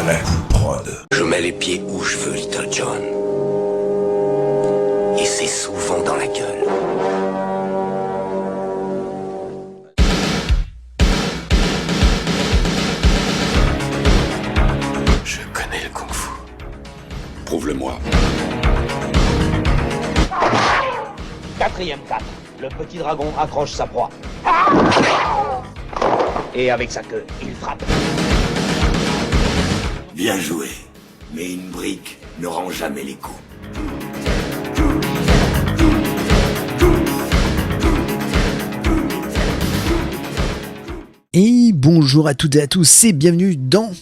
la prod. Je mets les pieds où je veux, Little John. Et c'est souvent dans la gueule. Je connais le kung-fu. Prouve-le-moi. 4ème 4. Le petit dragon accroche sa proie. Et avec sa queue, il frappe. Bien joué. Mais une brique ne rend jamais les coups. Et bonjour à toutes et à tous et bienvenue dans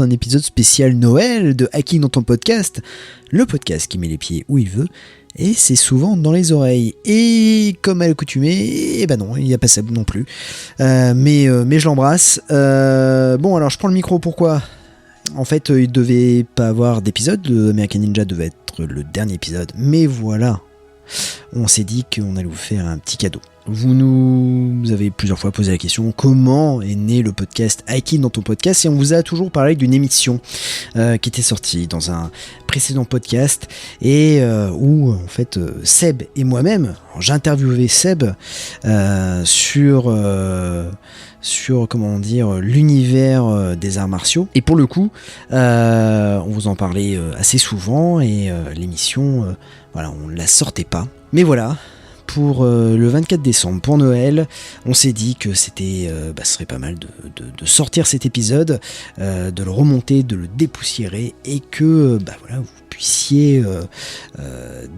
un épisode spécial Noël de Hacking dans ton podcast, le podcast qui met les pieds où il veut et c'est souvent dans les oreilles. Et comme à l'accoutumée, non, il n'y a pas ça non plus. Mais je l'embrasse. Bon, alors je prends le micro, pourquoi ? En fait, il devait pas avoir d'épisode, American Ninja devait être le dernier épisode, mais voilà. On s'est dit qu'on allait vous faire un petit cadeau. Vous nous avez plusieurs fois posé la question comment est né le podcast Hacking dans ton podcast, et on vous a toujours parlé d'une émission qui était sortie dans un précédent podcast et où en fait Seb et moi-même, j'interviewais Seb sur comment dire l'univers des arts martiaux, et pour le coup on vous en parlait assez souvent et l'émission voilà, on la sortait pas, mais voilà. Pour le 24 décembre, pour Noël, on s'est dit que c'était, ce serait pas mal de sortir cet épisode, de le remonter, de le dépoussiérer, et que voilà, vous puissiez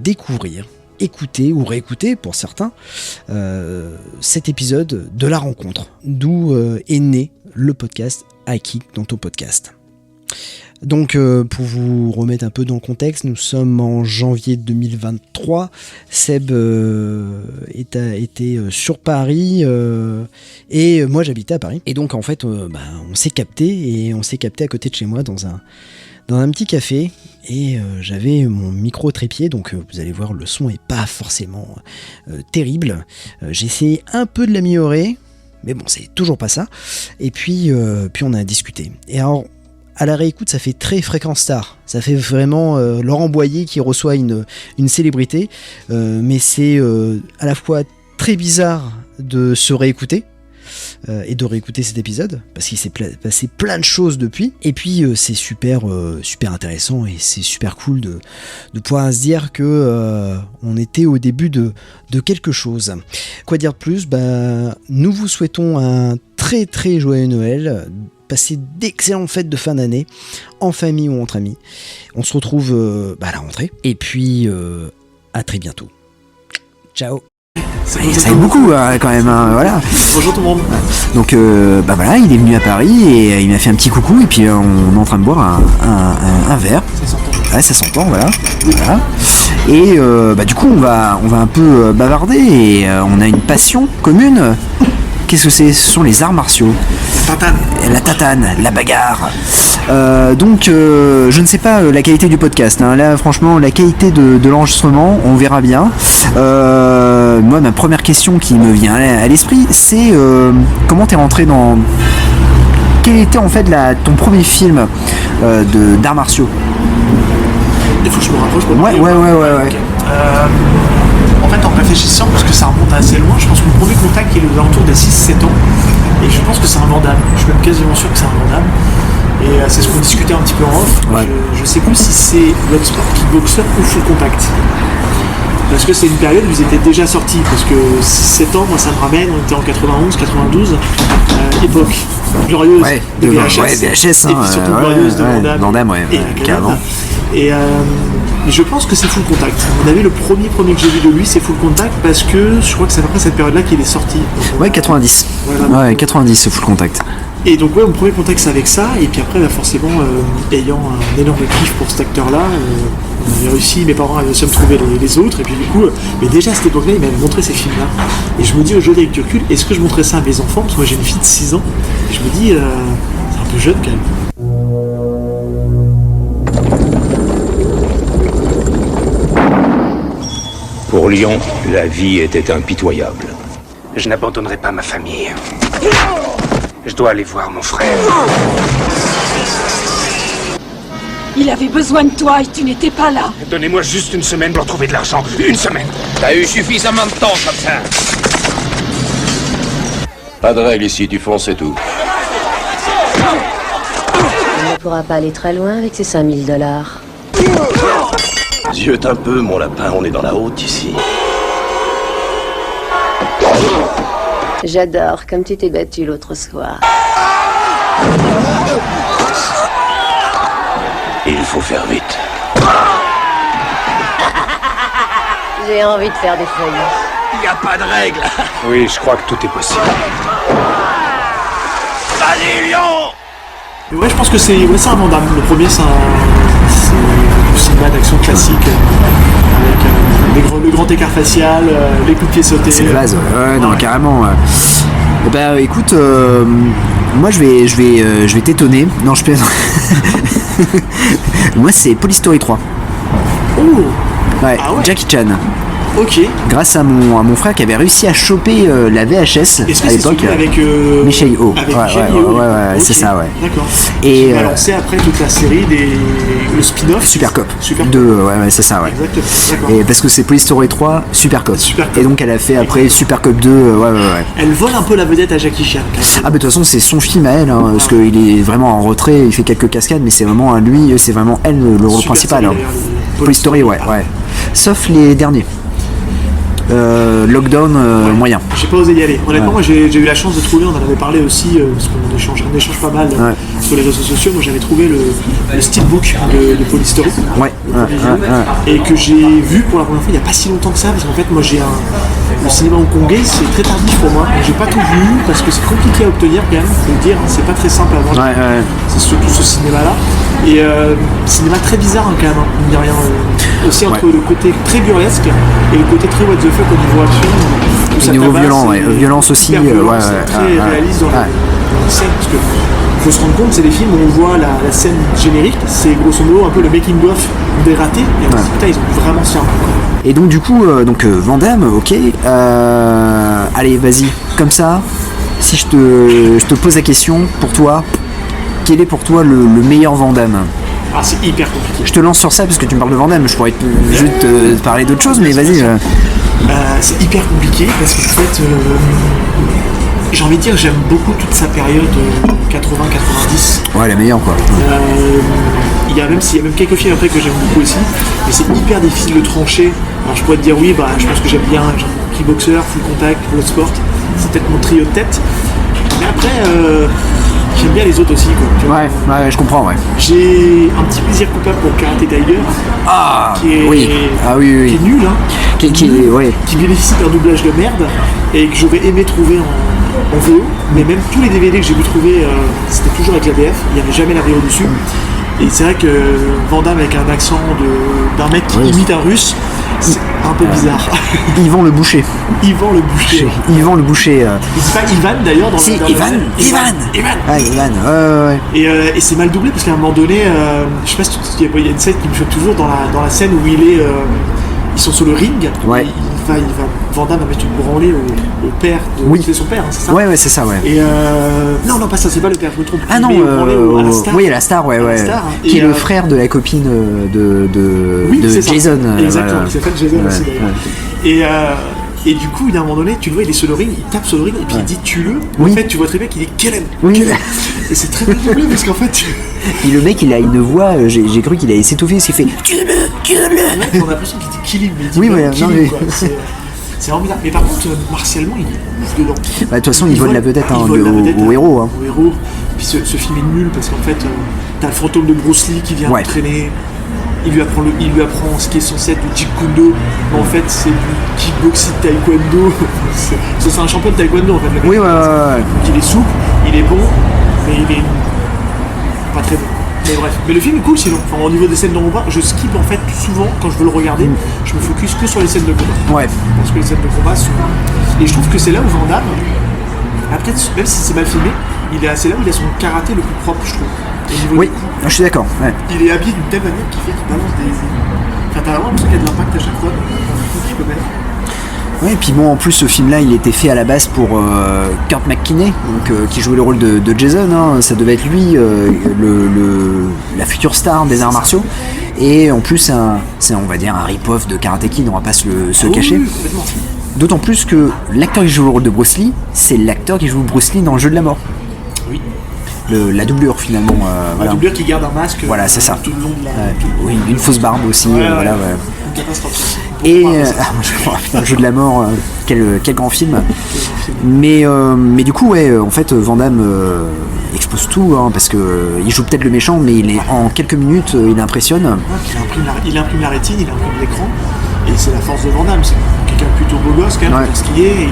découvrir, écouter ou réécouter pour certains cet épisode de la rencontre, d'où est né le podcast Hacking dans ton podcast. Donc pour vous remettre un peu dans le contexte, nous sommes en janvier 2023, Seb était sur Paris et moi j'habitais à Paris. Et donc en fait on s'est capté à côté de chez moi dans un petit café, et j'avais mon micro trépied, donc vous allez voir, le son est pas forcément terrible. J'ai essayé un peu de l'améliorer, mais bon, c'est toujours pas ça. Et puis on a discuté. Et alors, à la réécoute, ça fait très Fréquence Star. Ça fait vraiment Laurent Boyer qui reçoit une célébrité. Mais c'est à la fois très bizarre de se réécouter et de réécouter cet épisode, parce qu'il s'est passé plein de choses depuis. Et puis c'est super intéressant, et c'est super cool de pouvoir se dire que on était au début de quelque chose. Quoi dire de plus ? Nous vous souhaitons un très très joyeux Noël. Passez d'excellentes fêtes de fin d'année, en famille ou entre amis. On se retrouve à la rentrée. Et puis, à très bientôt. Ciao. Ça y est beaucoup quand même, hein, voilà. Bonjour tout le monde. Donc voilà, il est venu à Paris et il m'a fait un petit coucou, et puis on est en train de boire un verre. Ça s'entend. Ouais, ça s'entend, voilà. Et du coup on va un peu bavarder, et on a une passion commune. Qu'est-ce que c'est ? Ce sont les arts martiaux. La tatane, la bagarre. Donc je ne sais pas la qualité du podcast, hein. Là franchement la qualité de l'enregistrement, on verra bien. Moi ma première question qui me vient à l'esprit, c'est comment t'es rentré dans... Quel était en fait ton premier film d'arts martiaux ? Il faut que je me rapproche pour Ouais. Okay. En fait, en réfléchissant, parce que ça remonte assez loin, je pense que mon premier contact il est aux alentours de 6-7 ans, et je pense que c'est invendable. Je suis même quasiment sûr que c'est invendable. Et c'est ce qu'on discutait un petit peu en off. Ouais. Je sais plus si c'est Bloodsport, Kickboxer ou Full Contact. Parce que c'est une période où ils étaient déjà sortis, parce que 6-7 ans, moi ça me ramène, on était en 91, 92, époque glorieuse de VHS, VHS, hein, et puis surtout glorieuse de Van Damme, carrément. Et je pense que c'est Full Contact. On avait le premier que j'ai vu de lui, c'est Full Contact, parce que je crois que c'est à peu près cette période-là qu'il est sorti. Ouais, 90. Voilà. Ouais, 90, c'est Full Contact. Et donc mon premier contact c'est avec ça, et puis après forcément ayant un énorme kiff pour cet acteur-là, on avait réussi, mes parents avaient réussi à me trouver les autres, et puis du coup, mais déjà à cette époque-là, ils m'avaient montré ces films-là. Et je me dis aujourd'hui avec du recul, est-ce que je montrais ça à mes enfants ? Parce que moi j'ai une fille de 6 ans, et je me dis, c'est un peu jeune quand même. Pour Lyon, la vie était impitoyable. Je n'abandonnerai pas ma famille. Je dois aller voir mon frère. Il avait besoin de toi et tu n'étais pas là. Donnez-moi juste une semaine pour trouver de l'argent. Une semaine. T'as eu suffisamment de temps comme ça. Pas de règle ici, tu fonces et tout. Il ne pourra pas aller très loin avec ses $5000. Ziote un peu, mon lapin, on est dans la haute ici. J'adore comme tu t'es battu l'autre soir. Il faut faire vite. J'ai envie de faire des folies. Y a pas de règle. Oui, je crois que tout est possible. Allez, Lion! Et ouais, je pense que c'est un Van Damme. Le premier, c'est du cinéma d'action classique, avec le grand écart facial, les coups de pied sautés. C'est la base, ouais, non, carrément. Bah écoute, moi je vais t'étonner. Non, je plaisante. Moi c'est Police Story 3. Oh, Ouais, Ah ouais. Jackie Chan. ok. Grâce à mon frère qui avait réussi à choper la VHS Est-ce à que c'est l'époque. celui avec Michel Yeoh. Avec Ouais, Michel ouais, Yeoh. ouais, Ok. c'est ça, ouais. D'accord. Et, il a lancé après toute la série le spin-off. Super Cop. Super 2, ouais, c'est ça, ouais. Exactement. D'accord. Et parce que c'est Police Story 3, Super Cop. Super Cop. Et donc elle a fait après Super Cop 2, ouais. Elle vole un peu la vedette à Jackie Chan. quand même. Ah bah de toute façon c'est son film à elle, hein, parce qu'il est vraiment en retrait, il fait quelques cascades, mais c'est vraiment à lui, c'est vraiment elle le rôle Super principal. série, Hein. d'ailleurs, les Police Story, ouais. Sauf les derniers. Lockdown moyen. J'ai pas osé y aller. Honnêtement, moi j'ai eu la chance de trouver, on en avait parlé aussi, parce qu'on échange pas mal sur les réseaux sociaux. Moi j'avais trouvé le steelbook de Police Story. Ouais. Et que j'ai vu pour la première fois il n'y a pas si longtemps que ça, parce qu'en fait moi le cinéma hongkongais c'est très tardif pour moi, donc j'ai pas tout vu parce que c'est compliqué à obtenir quand même, faut le dire, hein, c'est pas très simple à voir. C'est surtout ce cinéma là, et cinéma très bizarre hein, quand même, mine de rien, aussi entre le côté très burlesque et le côté très what the fuck au niveau action, où Et ça niveau tabasse, violent, et violence aussi, hyper violent, ouais, c'est très réaliste dans ouais. les scènes, parce que faut se rendre compte, c'est des films où on voit la scène générique, c'est grosso modo un peu le making of des ratés, et on se dit putain ils ont vraiment servi. Et donc du coup, Van Damme, ok. Allez, vas-y, comme ça, si je te pose la question, pour toi, quel est pour toi le meilleur Van Damme? Ah c'est hyper compliqué. Je te lance sur ça parce que tu me parles de Van Damme, je pourrais juste te parler d'autre chose, mais vas-y. C'est hyper compliqué parce qu'en fait, j'ai envie de dire que j'aime beaucoup toute sa période 80-90. Ouais, la meilleure quoi. Il y a même quelques films après que j'aime beaucoup aussi, mais c'est hyper difficile de trancher. Alors je pourrais te dire oui, bah je pense que j'aime bien Kickboxer, Full Contact, Bloodsport, c'est peut-être mon trio de tête. Mais après, j'aime bien les autres aussi quoi. Tu vois. Ouais, je comprends, ouais. J'ai un petit plaisir coupable pour Karate Tiger. Ah qui est, oui, qui est nul, hein. Qui bénéficie d'un doublage de merde et que j'aurais aimé trouver en VO, mais même tous les DVD que j'ai pu trouver, c'était toujours avec la VF, il n'y avait jamais la VO dessus. Et c'est vrai que Van Damme avec un accent d'un mec qui imite un russe, c'est un peu bizarre. Yvan le Boucher. Yvan le Boucher. Yvan le Boucher. Il dit pas Ivan d'ailleurs dans Si, le. Ivan. Ah, Ivan, ouais. Et c'est mal doublé parce qu'à un moment donné, je sais pas si il y a une scène qui me choque toujours dans la scène où ils sont sur le ring. Ouais. Van Damme va mettre une branlée au père de. Oui. C'est son père, hein, c'est ça. Ouais, c'est ça, ouais. Et non, pas ça, c'est pas le père, je me trompe. Ah non, à la star. oui, à la star, ouais. Star, qui et est le frère de la copine de c'est ça. Jason. Exactement, voilà. qui s'appelle Jason aussi d'ailleurs. Et du coup, il y a un moment donné, tu le vois, il est sur le ring, il tape sur le ring et puis il dit tue-le. Oui. En fait, tu vois très bien qu'il dit Kellen. Oui. Et c'est très bien doublé parce qu'en fait, Et le mec, il a une voix, j'ai cru qu'il allait s'étouffer, parce qu'il fait on a l'impression qu'il dit kill him, mais il dit Oui, pas ouais, kill non, him, mais- quoi. C'est vraiment bizarre. Mais par contre, martialement, il est ouf dedans. Bah, de toute façon, il vole la vedette il vole la vedette au héros. Hein. Au héros. Puis ce film est nul parce qu'en fait, t'as le fantôme de Bruce Lee qui vient entraîner. Il lui apprend ce qui est censé être du Jeet Kune Do, mais en fait c'est du kickboxing taekwondo. C'est un champion de taekwondo en fait. Le mec. Oui, ouais. Donc il est souple, il est bon, mais il est pas très bon. Mais bref, mais le film est cool sinon. Enfin, au niveau des scènes de combat, je skip en fait souvent quand je veux le regarder. Je me focus que sur les scènes de combat. Ouais. Parce que les scènes de combat sont. Et je trouve que c'est là où Van Damme, peut-être même si c'est mal filmé, c'est là où il a son karaté le plus propre, je trouve. Oui, je suis d'accord. Ouais. Il est habillé d'une telle manière qu'il fait qu'il balance des. Enfin, t'as vraiment l'impression qu'il y a de l'impact à chaque fois dans le coup qu'il peut mettre. Ouais, et puis bon, en plus, ce film-là, il était fait à la base pour Kurt McKinney, donc, qui jouait le rôle de Jason. Hein. Ça devait être lui, la future star des arts martiaux. Et en plus, c'est on va dire, un rip-off de Karate Kid, on va pas se cacher. Oui, complètement. D'autant plus que l'acteur qui joue le rôle de Bruce Lee, c'est l'acteur qui joue Bruce Lee dans Le Jeu de la mort. Oui. La doublure, finalement. La doublure qui garde un masque voilà, c'est ça. tout le long de la... Oui, une fausse barbe aussi. Voilà, ouais. Une catastrophe. Et putain, Le Jeu de la mort, quel grand film. Mais du coup, ouais, en fait, Van Damme expose tout, hein, parce que il joue peut-être le méchant, mais en quelques minutes, il impressionne. Il imprime la rétine, il imprime l'écran, et c'est la force de Van Damme. C'est quelqu'un plutôt beau gosse, quand même, Ouais. pour ce qu'il est, et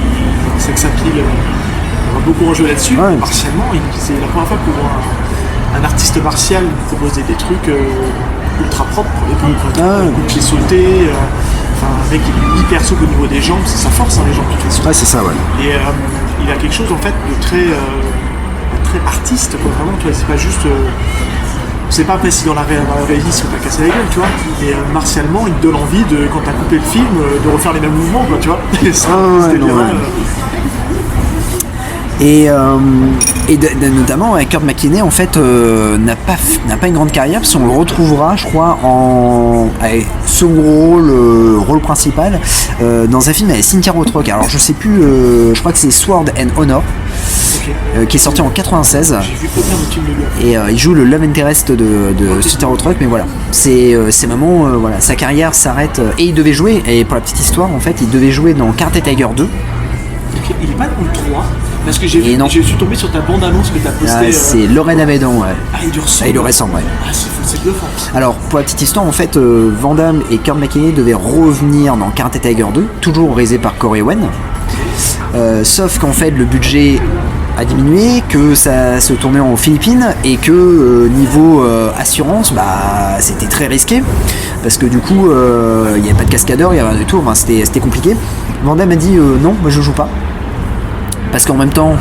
il sait que ça pile. On va beaucoup rejouer là-dessus. Ouais. Martialement, c'est la première fois qu'on voit un artiste martial proposer des trucs ultra propres pour l'époque. Un coup de pied sauté, un mec qui est hyper souple au niveau des jambes, c'est sa force, hein, les jambes, de toute façon. Ouais, c'est ça, ouais. Et il a quelque chose en fait de très artiste, quoi, vraiment, tu vois, c'est pas juste. C'est pas précis dans la réalisme qu'on t'a cassé la gueule, tu vois. Et martialement, il te donne envie, quand t'as coupé le film, de refaire les mêmes mouvements, quoi, tu vois. Et ça, c'était bien. Et notamment Kurt McKinney en fait n'a pas une grande carrière parce qu'on le retrouvera je crois en second rôle principal dans un film avec Cynthia Rothrock. Alors je sais plus, je crois que c'est Sword and Honor, qui est sorti en 96. J'ai vu aucun autre film de lui. Et il joue le love interest de Cynthia Rothrock, mais voilà, c'est vraiment voilà, sa carrière s'arrête et il devait jouer, et pour la petite histoire en fait, il devait jouer dans Karate Tiger 2. Il est pas dans le 3. Parce que je suis tombé sur ta bande-annonce que tu as postée. C'est Lorraine Avedon, ouais. Ah, il lui ressemble. Ah, il lui ressemble, ouais. Ah, c'est bluffant. Alors, pour la petite histoire, en fait, Van Damme et Kurt McKinney devaient revenir dans Karate Tiger 2, toujours réalisé par Corey Wen. Sauf qu'en fait, le budget a diminué, que ça se tournait en Philippines et que niveau assurance, bah c'était très risqué parce que du coup il n'y avait pas de cascadeur, il n'y avait rien du tout, enfin, c'était compliqué. Van Damme a dit non, moi je joue pas. Parce qu'en même temps,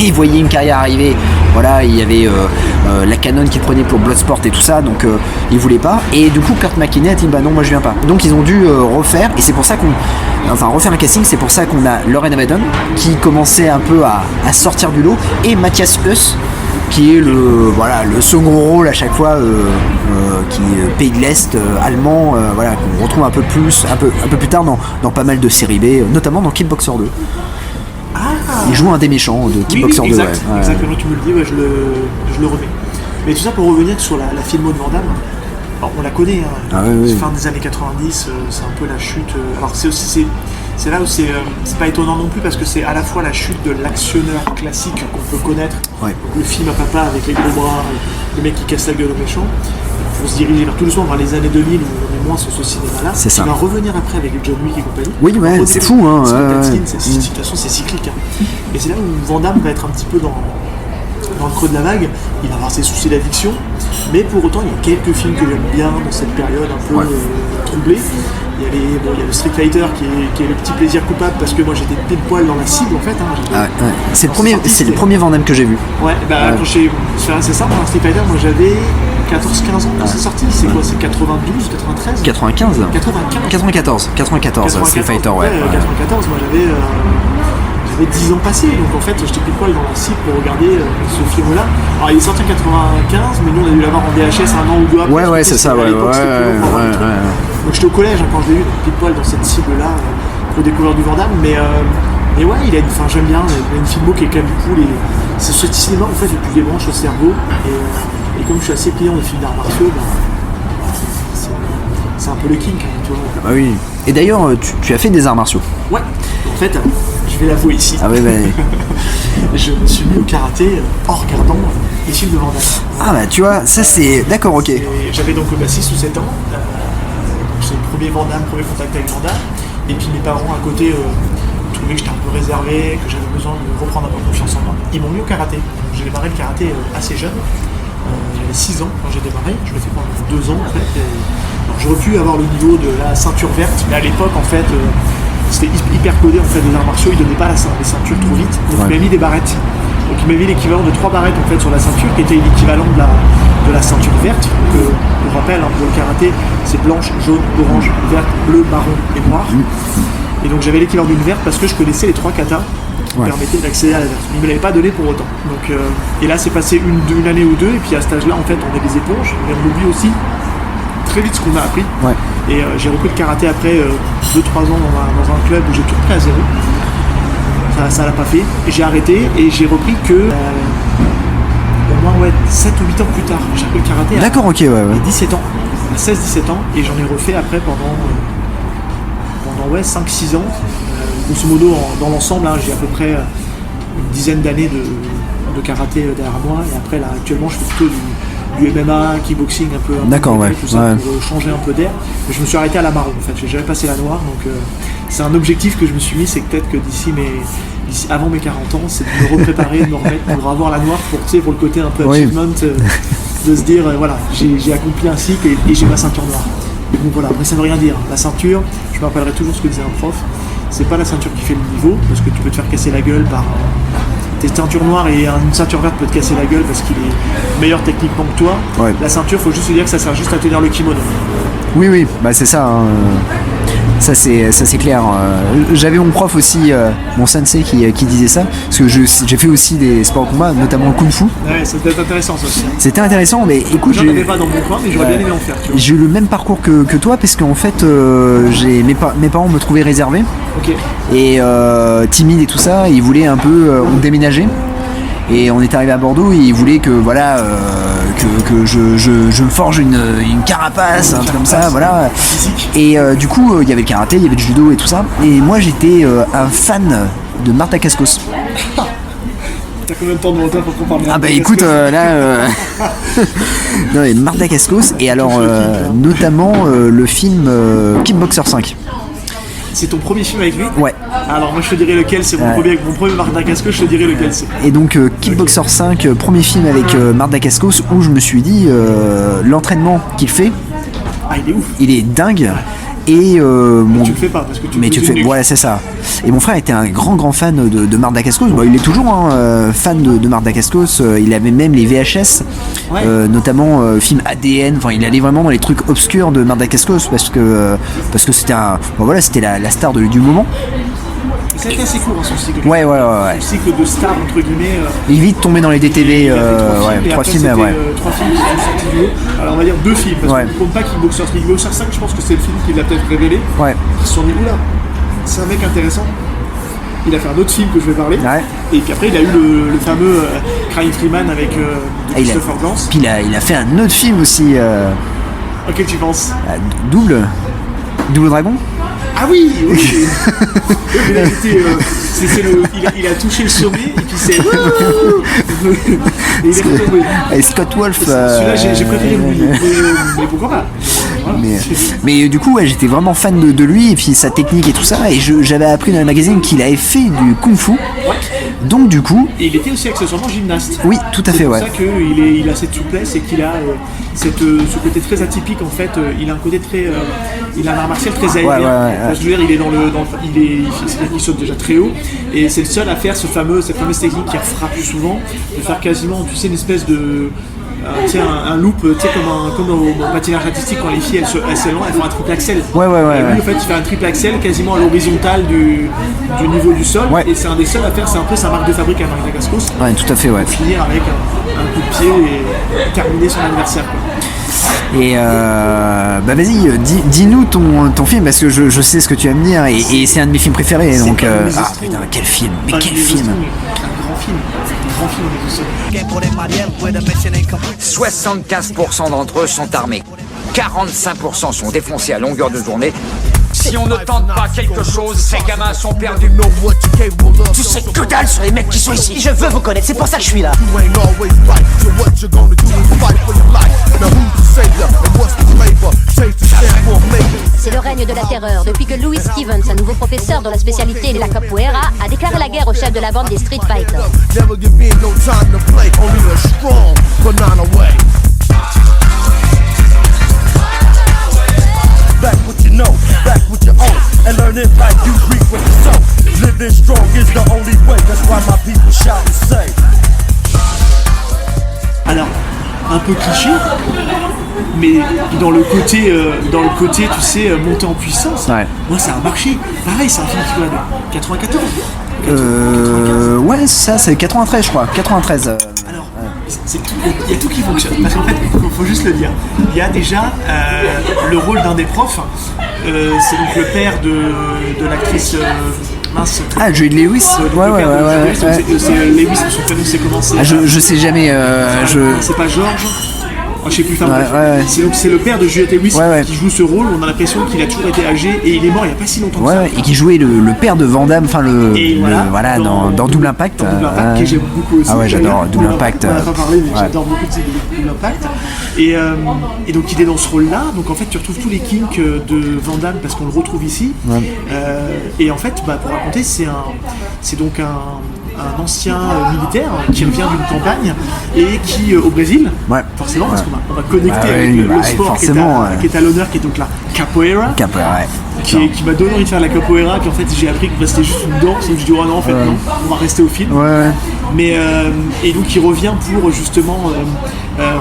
il voyait une carrière arriver. Voilà, il y avait la Canon qu'il prenait pour Bloodsport et tout ça, donc il voulait pas. Et du coup, Kurt McKinney a dit bah non, moi je viens pas. Donc ils ont dû refaire, et c'est pour ça refaire un casting. C'est pour ça qu'on a Lorraine Avedon qui commençait un peu à sortir du lot, et Matthias Huss qui est le second rôle à chaque fois, qui est pays de l'Est, allemand, voilà, qu'on retrouve un peu plus tard dans pas mal de séries B, notamment dans Kickboxer 2. Il joue un des méchants de Kickboxer 2. Exactement, tu me le dis, ouais, je le remets. Mais tout ça pour revenir sur la filmo de Van Damme. Alors, on la connaît, hein, fin des années 90, c'est un peu la chute. Alors c'est là où c'est pas étonnant non plus, parce que c'est à la fois la chute de l'actionneur classique qu'on peut connaître, donc le film à papa avec les gros bras, le mec qui casse la gueule au méchant. Il faut se diriger vers tout doucement vers les années 2000 où on est moins sur ce cinéma-là. C'est ça. Il va revenir après avec John Wick et compagnie. Oui, ouais, c'est fou, hein. De toute façon, c'est cyclique. Hein. Et c'est là où Van Damme va être un petit peu dans le creux de la vague. Il va avoir ses soucis d'addiction, mais pour autant, il y a quelques films que j'aime bien dans cette période un peu troublée. Il y a le Street Fighter qui est le petit plaisir coupable, parce que moi j'étais pile poil dans la cible en fait. Hein. C'est le premier Van Damme que j'ai vu. Ouais, bah quand c'est ça, moi, Street Fighter, moi j'avais 14-15 ans quand c'est sorti. C'est quoi, c'est 92, 93 95 94 Street Fighter, ouais. 94, moi j'avais 10 ans passés, donc en fait j'étais pile poil dans la cible pour regarder ce film là. Alors il est sorti en 95, mais nous on a dû l'avoir en VHS un an ou deux après. Ouais, c'est ça, ouais. Donc j'étais au collège quand je l'ai vu pile poil dans cette cible là pour découvrir du Van Damme, mais ouais, j'aime bien, il a une filmo qui est quand même cool, et c'est ce cinéma en fait et puis les branches au cerveau, et comme je suis assez client des films d'arts martiaux, c'est un peu le kink, hein, tu vois. Ah oui. Et d'ailleurs, tu as fait des arts martiaux. Ouais. En fait, je vais l'avouer ici. Ah oui, je me suis mis au karaté en regardant les films de Van Damme. Ah bah tu vois, ça c'est... D'accord, ok. J'avais donc 6 ou 7 ans. C'est le premier Van Damme, premier contact avec Van Damme. Et puis mes parents à côté trouvaient que j'étais un peu réservé, que j'avais besoin de reprendre un peu confiance en moi. Ils m'ont mis au karaté. J'ai démarré le karaté assez jeune. J'avais 6 ans quand j'ai démarré. Je l'ai fait pendant 2 ans en fait. Alors j'aurais pu avoir le niveau de la ceinture verte, mais à l'époque en fait c'était hyper codé en fait des arts martiaux. Ils donnaient pas les ceintures trop vite. Donc il m'a mis des barrettes. Donc il m'a mis l'équivalent de 3 barrettes en fait sur la ceinture, qui était l'équivalent de la ceinture verte. Donc, pour rappel, hein, pour le karaté, c'est blanche, jaune, orange, verte, bleu, marron et noir. Et donc j'avais l'équivalent d'une verte parce que je connaissais les 3 katas qui me permettaient d'accéder à la verte. Ils ne me l'avaient pas donné pour autant. Donc, et là c'est passé une année ou deux, et puis à cet âge-là en fait on est des éponges, et on oublie aussi très vite ce qu'on a appris. Ouais. Et j'ai repris le karaté après 2-3 ans dans un club où j'ai tout repris à zéro. Ça l'a pas fait. Et j'ai arrêté et j'ai repris que au moins 7 ou 8 ans plus tard. J'ai repris le karaté D'accord, ok, ouais. 17 ans. À 16-17 ans. Et j'en ai refait après pendant 5-6 ans. Grosso modo, dans l'ensemble, hein, j'ai à peu près une dizaine d'années de karaté derrière moi. Et après, là, actuellement, je fais plutôt du MMA, kickboxing, un peu tout ça, pour changer un peu d'air. Mais je me suis arrêté à la marron, en fait. J'ai jamais passé la noire. Donc, c'est un objectif que je me suis mis, c'est que peut-être que avant mes 40 ans, c'est de me repréparer, de me remettre pour avoir la noire pour le côté un peu achievement, de se dire, voilà, j'ai accompli un cycle et j'ai ma ceinture noire. Donc voilà, après ça veut rien dire. La ceinture, je me rappellerai toujours ce que disait un prof, c'est pas la ceinture qui fait le niveau, parce que tu peux te faire casser la gueule par tes ceintures noires, et une ceinture verte peut te casser la gueule parce qu'il est meilleur techniquement que toi. Ouais. La ceinture, faut juste se dire que ça sert juste à tenir le kimono. Oui, bah c'est ça. Hein. Ça c'est clair. J'avais mon prof aussi, mon sensei qui disait ça, parce que j'ai fait aussi des sports de combat, notamment le kung-fu. Ouais, ça devait être intéressant ça aussi. C'était intéressant, mais écoute, j'en avais pas dans mon coin, mais j'aurais bien aimé en faire. Tu vois. J'ai eu le même parcours que toi, parce qu'en fait, mes parents me trouvaient réservé, et timide et tout ça, ils voulaient un peu déménager. Et on est arrivé à Bordeaux et ils voulaient que que je me forge une carapace, un truc comme ça, voilà. Et du coup il y avait le karaté, il y avait le judo et tout ça. Et moi j'étais un fan de Marta Cascos. T'as combien de temps de retard pour qu'on parle de Marta Cascos ? Écoute, non, et Marta Cascos, et alors notamment le film Kickboxer 5. C'est ton premier film avec lui ? Ouais. Alors moi je te dirai lequel, c'est mon premier Marta Cascos, je te dirai lequel c'est. Et donc Kickboxer 5, premier film avec Marta Cascos, où je me suis dit l'entraînement qu'il fait, il est ouf. Il est dingue. Et tu le fais pas parce que tu le fais. Voilà, c'est ça. Et mon frère était un grand fan de Marta Cascos. Bon, il est toujours fan de Marta Cascos. Il avait même les VHS, notamment film ADN. Enfin, il allait vraiment dans les trucs obscurs de Marta Cascos parce que c'était c'était la star du moment. C'était assez court son cycle. Ouais. Son cycle de star entre guillemets. Il est vite tombé dans les DTV. 3 films. 3 films qui sont sortis du lot. Alors on va dire 2 films parce qu'on ne compte pas Kickboxer 5. Je pense que c'est le film qui l'a peut-être révélé. Ouais. Ils se sont dit oula, c'est un mec intéressant. Il a fait un autre film que je vais parler. Ouais. Et puis après il a eu le fameux Crying Freeman avec Christopher Gans. Puis il a fait un autre film aussi. Auquel tu penses ? Double Dragon. Ah oui. Mais là, il a touché le sommet et puis c'est. Et il est retombé. Et Scott Wolf. Celui-là, j'ai préféré lui. Mais pourquoi pas ? Voilà. Mais du coup, j'étais vraiment fan de lui et puis sa technique et tout ça. Et j'avais appris dans le magazine qu'il avait fait du kung-fu. Donc du coup. Et il était aussi accessoirement gymnaste. Oui, tout à fait, C'est pour ça qu'il a cette souplesse et qu'il a ce côté très atypique en fait. Il a un côté très. Il a un art martial très aérien. Je veux dire, il est il saute déjà très haut et c'est le seul à faire cette fameuse technique qui refera plus souvent, de faire quasiment, tu sais, une espèce de un loop, comme au patinage artistique quand les filles elles s'élancent, elles font un triple axel. Lui en fait il fait un triple axel quasiment à l'horizontale du niveau du sol, et c'est un des seuls à faire, c'est un peu sa marque de fabrique à Marta Cascos. Ouais, tout à fait, pour finir avec un coup de pied et terminer son adversaire, quoi. Et vas-y, dis-nous ton film, parce que je sais ce que tu vas me dire, et c'est un de mes films préférés. Donc, putain, quel film, mais quel film. Un grand film. 75% d'entre eux sont armés. 45% sont défoncés à longueur de journée. Si on ne tente pas quelque chose, ces gamins sont perdus. Tu sais que dalle sur les mecs qui sont ici. Je veux vous connaître, c'est pour ça que je suis là. C'est le règne de la terreur depuis que Louis Stevens, un nouveau professeur dont la spécialité est la capoeira, a déclaré la guerre au chef de la bande des Street Fighters. Back what you know, back what you own, and learn it like you reap what you sow. Living strong is the only way, that's why my people shout and say. Alors, un peu cliché, mais dans le côté, tu sais, monter en puissance, moi ça a marché. Pareil, c'est un film qui doit de 94. Ouais, ça, c'est 93, je crois. 93. Alors, il y a tout qui fonctionne. Parce qu'en fait, il faut juste le dire. Il y a déjà le rôle d'un des profs. C'est donc le père de l'actrice. Jude Lewis. Ouais. C'est Lewis, son prénom, c'est comment c'est, je sais jamais. C'est pas George. Je sais plus, c'est le père de Juliette Lewis qui joue ce rôle. On a l'impression qu'il a toujours été âgé et il est mort il n'y a pas si longtemps que ça. Et qui jouait le père de Van Damme, dans Double Impact. Que j'aime beaucoup aussi. Ah ouais, j'adore Double Impact. On n'a pas parlé, mais j'adore beaucoup de Double Impact. Et donc il est dans ce rôle-là. Donc en fait, tu retrouves tous les kinks de Van Damme parce qu'on le retrouve ici. Et en fait, pour raconter, c'est donc un ancien militaire qui revient d'une campagne et qui au Brésil, forcément parce qu'on va connecter avec le sport qui est à l'honneur, qui est donc la capoeira, qui m'a donné envie de faire la capoeira, puis en fait j'ai appris que c'était juste une danse, donc je dis non, en fait non, on va rester au film. Mais et donc il revient pour justement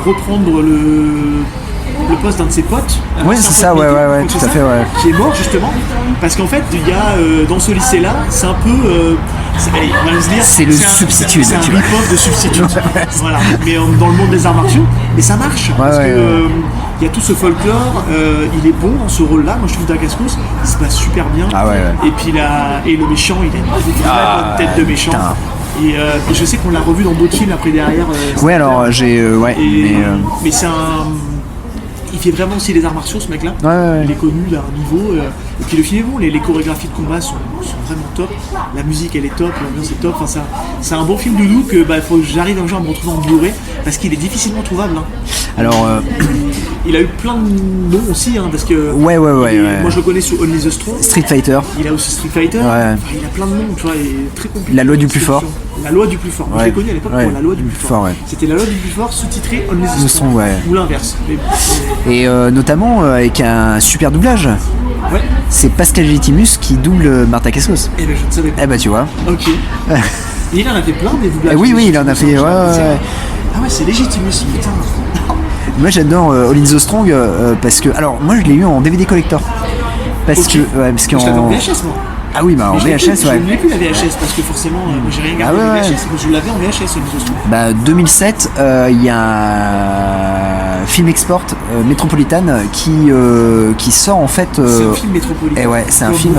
reprendre le poste d'un de ses potes. Oui, c'est ça, tout à fait, qui est mort justement, parce qu'en fait, il y a dans ce lycée-là, c'est un peu, on va se dire, c'est le substitut. C'est un rip-off de substitut. Voilà, mais dans le monde des arts martiaux, et ça marche parce que il y a tout ce folklore. Il est bon dans ce rôle-là. Moi, je trouve Dacascos, il se passe super bien. Et puis et le méchant, il a une vraie bonne tête de méchant. Et je sais qu'on l'a revu dans d'autres films après derrière. Alors j'ai mais c'est un. Il fait vraiment aussi les arts martiaux, ce mec-là. Il est connu, il a un niveau. Et puis le film est bon, les chorégraphies de combat sont vraiment top. La musique, elle est top, l'ambiance est top. Enfin, c'est un bon film de loup que faut que j'arrive un jour à me retrouver en Blu-ray parce qu'il est difficilement trouvable. Alors, il a eu plein de noms aussi, parce que. Moi, je le connais sous Only the Strong. Street Fighter. Il a aussi Street Fighter. Enfin, il a plein de noms, tu vois, il est très compliqué. La loi du plus fort. La loi du plus fort. Moi, je l'ai connu à l'époque pour la loi du plus fort. C'était la loi du plus fort sous-titré Only the Strong. Ou l'inverse. Et notamment avec un super doublage. C'est Pascal Legitimus qui double Martha Cascos. Je ne savais pas. Tu vois. Ok. Il en a fait plein des doublages. Oui, il en a fait. Ah ouais, c'est Legitimus, putain. Moi j'adore All in the Strong parce que. Alors, moi je l'ai eu en DVD collector. Parce que. Parce je l'avais en VHS, moi. Ah oui, en VHS, Je ne l'ai plus la VHS parce que forcément, j'ai rien gardé la VHS, mais je l'avais en VHS, All in the Strong. 2007, il y a un film export Metropolitan qui sort en fait. C'est un film Metropolitan. C'est un film.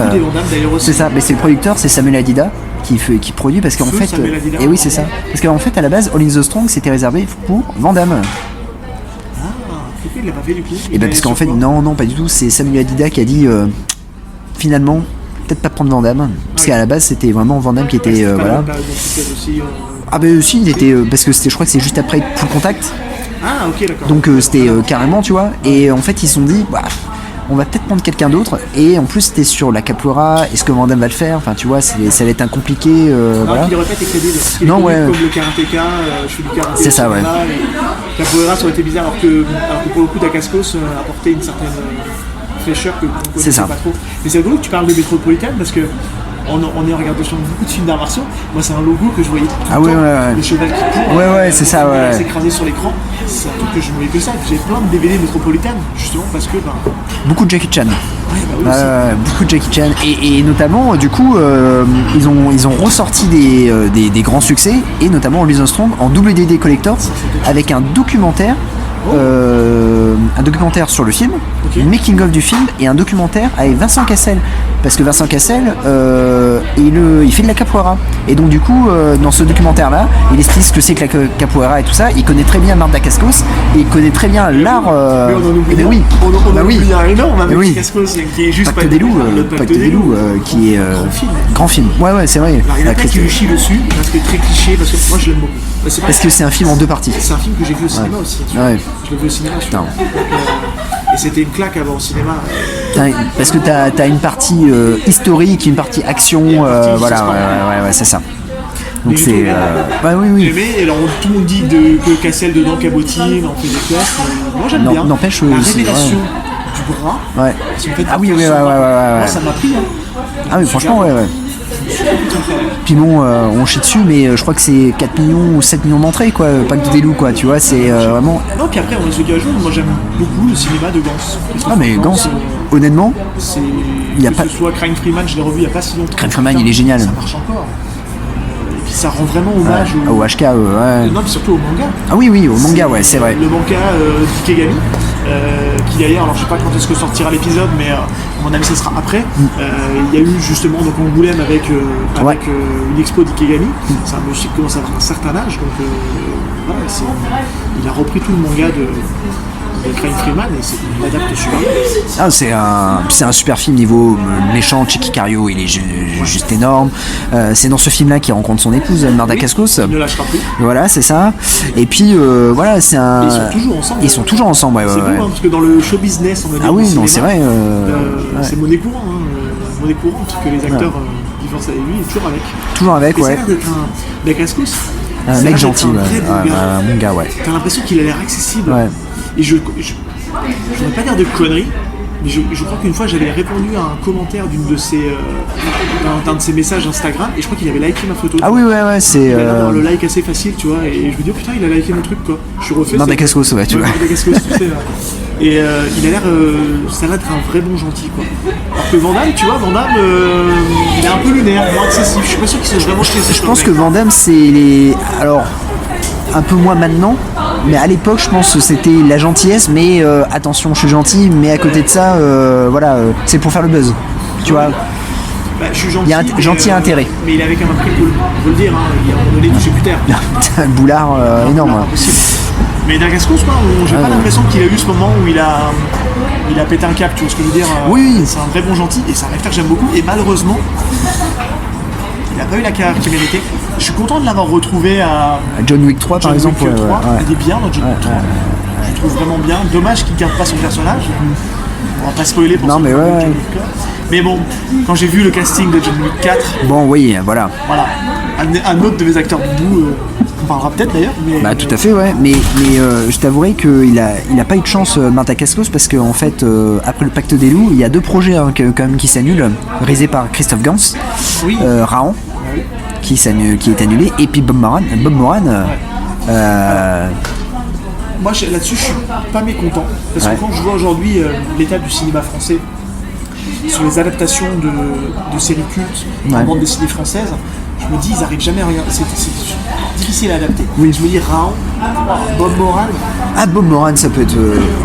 C'est ça, mais c'est le producteur, c'est Samuel Adida qui produit parce qu'en fait. Et oui, c'est ça. Parce qu'en fait, à la base, All in the Strong c'était réservé pour Van Damme. Il l'a pas fait du coup. Et parce qu'en fait, non, pas du tout. C'est Samuel Adida qui a dit finalement, peut-être pas prendre Van Damme. Parce qu'à la base, c'était vraiment Van Damme qui était. Si, il était. Parce que je crois que c'est juste après Full Contact. Ah, ok, d'accord. Donc c'était carrément, tu vois. Et en fait, ils se sont dit, on va peut-être prendre quelqu'un d'autre. Et en plus, c'était sur la capoeira. Est-ce que Van Damme va le faire? Enfin, tu vois, ça allait être un compliqué. Voilà. Il aurait pas été crédible. Non, comme le karatéka, je fais du karaté. C'est ça, Capoeira, ça aurait été bizarre, alors que pour le coup, Dacascos apportait une certaine fraîcheur que on connaissait pas trop. Mais c'est rigolo que tu parles de Metropolitan parce que on est en regardant sur beaucoup de films d'arts martiaux. Moi, c'est un logo que je voyais tout le temps. Le cheval qui court. C'est ça, s'écraser sur l'écran. C'est un truc que je ne voyais que ça. J'ai plein de DVD Metropolitan, justement, parce que. Beaucoup de Jackie Chan. Beaucoup de Jackie Chan. Et notamment, du coup, ils ont ressorti des grands succès, et notamment All in the Strong en double DVD collector, avec un documentaire. Un documentaire sur le film, une making of du film et un documentaire avec Vincent Cassel, parce que Vincent Cassel il fait de la capoeira, et donc du coup dans ce documentaire là il explique ce que c'est que la capoeira et tout ça. Il connaît très bien Marc Dacascos et il connaît très bien l'art. Mais on en oublie on oublie un énorme avec Cascos qui est juste Pacte des loups, qui est grand film. C'est vrai. Alors, il y en a qui lui chie dessus parce que très cliché, parce que moi je l'aime beaucoup. Parce que c'est un film en deux parties. C'est un film que j'ai vu au cinéma aussi. Je l'ai vu au cinéma. Et c'était une claque avant au cinéma. Parce que t'as une partie historique, une partie action, c'est ça. Donc c'est. Oui. Et alors tout le monde dit que Cassel dedans cabotine, en fait des classes. Moi j'aime bien. N'empêche. La révélation du bras. Moi ça m'a pris. Ah oui, franchement, Puis bon, on chie dessus, mais je crois que c'est 4 millions ou 7 millions d'entrées, quoi, Pacte des loups, quoi, tu vois, c'est vraiment... Non, puis après, on se dit à jour, moi j'aime beaucoup le cinéma de Gans. Ah, mais Gans, honnêtement, il y a pas... Que ce soit Crying Freeman, je l'ai revu il n'y a pas si longtemps. Crying Freeman, il est génial. Ça marche encore. Et puis ça rend vraiment hommage au HK, ouais. Non, mais surtout au manga. Ah oui, au manga, ouais, c'est vrai. Le manga d'Ikegami, qui d'ailleurs, alors je sais pas quand est-ce que sortira l'épisode, mais à mon avis ça sera après. Il y a eu justement donc Angoulême avec une expo d'Ikegami. C'est un monsieur qui commence à avoir un certain âge, donc voilà, il a repris tout le manga de Crying Freeman et il l'adapte super bien. Ah, c'est un super film niveau méchant. Chicky Cario, il est juste énorme. C'est dans ce film-là qu'il rencontre son épouse, Narda Cascos. Il ne lâchera plus. Voilà, c'est ça. Et puis voilà, c'est un. Et ils sont toujours ensemble. Ils sont toujours ensemble, ouais. C'est beau, hein, parce que dans le show business, on va dire. Ah oui, non, c'est vrai. C'est monnaie courante, monnaie courante que les acteurs divorcent avec lui, toujours avec. Toujours avec, ouais. C'est l'air d'être un mec Cascos. Un mec gentil, mon gars, ouais. T'as l'impression qu'il a l'air accessible. Ouais. Et je voudrais pas dire de conneries, mais je crois qu'une fois j'avais répondu à un commentaire d'un de ses messages Instagram et je crois qu'il avait liké ma photo. Ah oui, ouais, c'est. Il avait l'air le like assez facile, tu vois, et je me dis oh putain, il a liké mon truc, quoi. Je suis refait. Narda Cascos, ouais, tu vois. Narda Cascos, tu sais. Et il a l'air, ça a l'air d'être un vrai bon gentil, quoi. Alors que Van Damme, tu vois, il est un peu lunaire, moins accessible. Je suis pas sûr qu'il soit vraiment accessible. Je pense que Van Damme, c'est les. Alors, un peu moins maintenant, mais à l'époque, je pense que c'était la gentillesse, mais attention, je suis gentil, mais à côté de ça, voilà, c'est pour faire le buzz, tu vois. Bah, je suis gentil, il y a un gentil intérêt. Mais il avait quand même pris pour le dire, hein. Il a un moment donné touché plus terre. Un boulard énorme. Mais Dargascos, j'ai pas l'impression qu'il a eu ce moment où il a pété un cap, tu vois ce que je veux dire. Oui. C'est un vrai bon gentil et c'est un acteur que j'aime beaucoup. Et malheureusement, il n'a pas eu la carrière qu'il méritait. Je suis content de l'avoir retrouvé à John Wick 3 par exemple. Wick 3. Il est bien dans John Wick 3. Je le trouve vraiment bien. Dommage qu'il ne garde pas son personnage. On va pas spoiler pour John Wick 4. Mais bon, quand j'ai vu le casting de John Wick 4. Bon, oui, voilà. Voilà. Un autre de mes acteurs boubou. On parlera peut-être d'ailleurs. Bah tout à fait, ouais. Mais je t'avouerai qu'il a pas eu de chance, Narda Cascos, parce qu'en fait, après le Pacte des loups, il y a 2 projets quand même qui s'annulent, réalisés par Christophe Gans, Raon, qui est annulé, et puis Bob Moran. Moi là-dessus, je suis pas mécontent, parce que quand je vois aujourd'hui l'état du cinéma français sur les adaptations de séries cultes en bande dessinée française, je me dis, ils n'arrivent jamais à rien. C'est difficile à adapter. Oui. Je me dis, Raon, Bob Moran. Ah, Bob Moran, ça peut être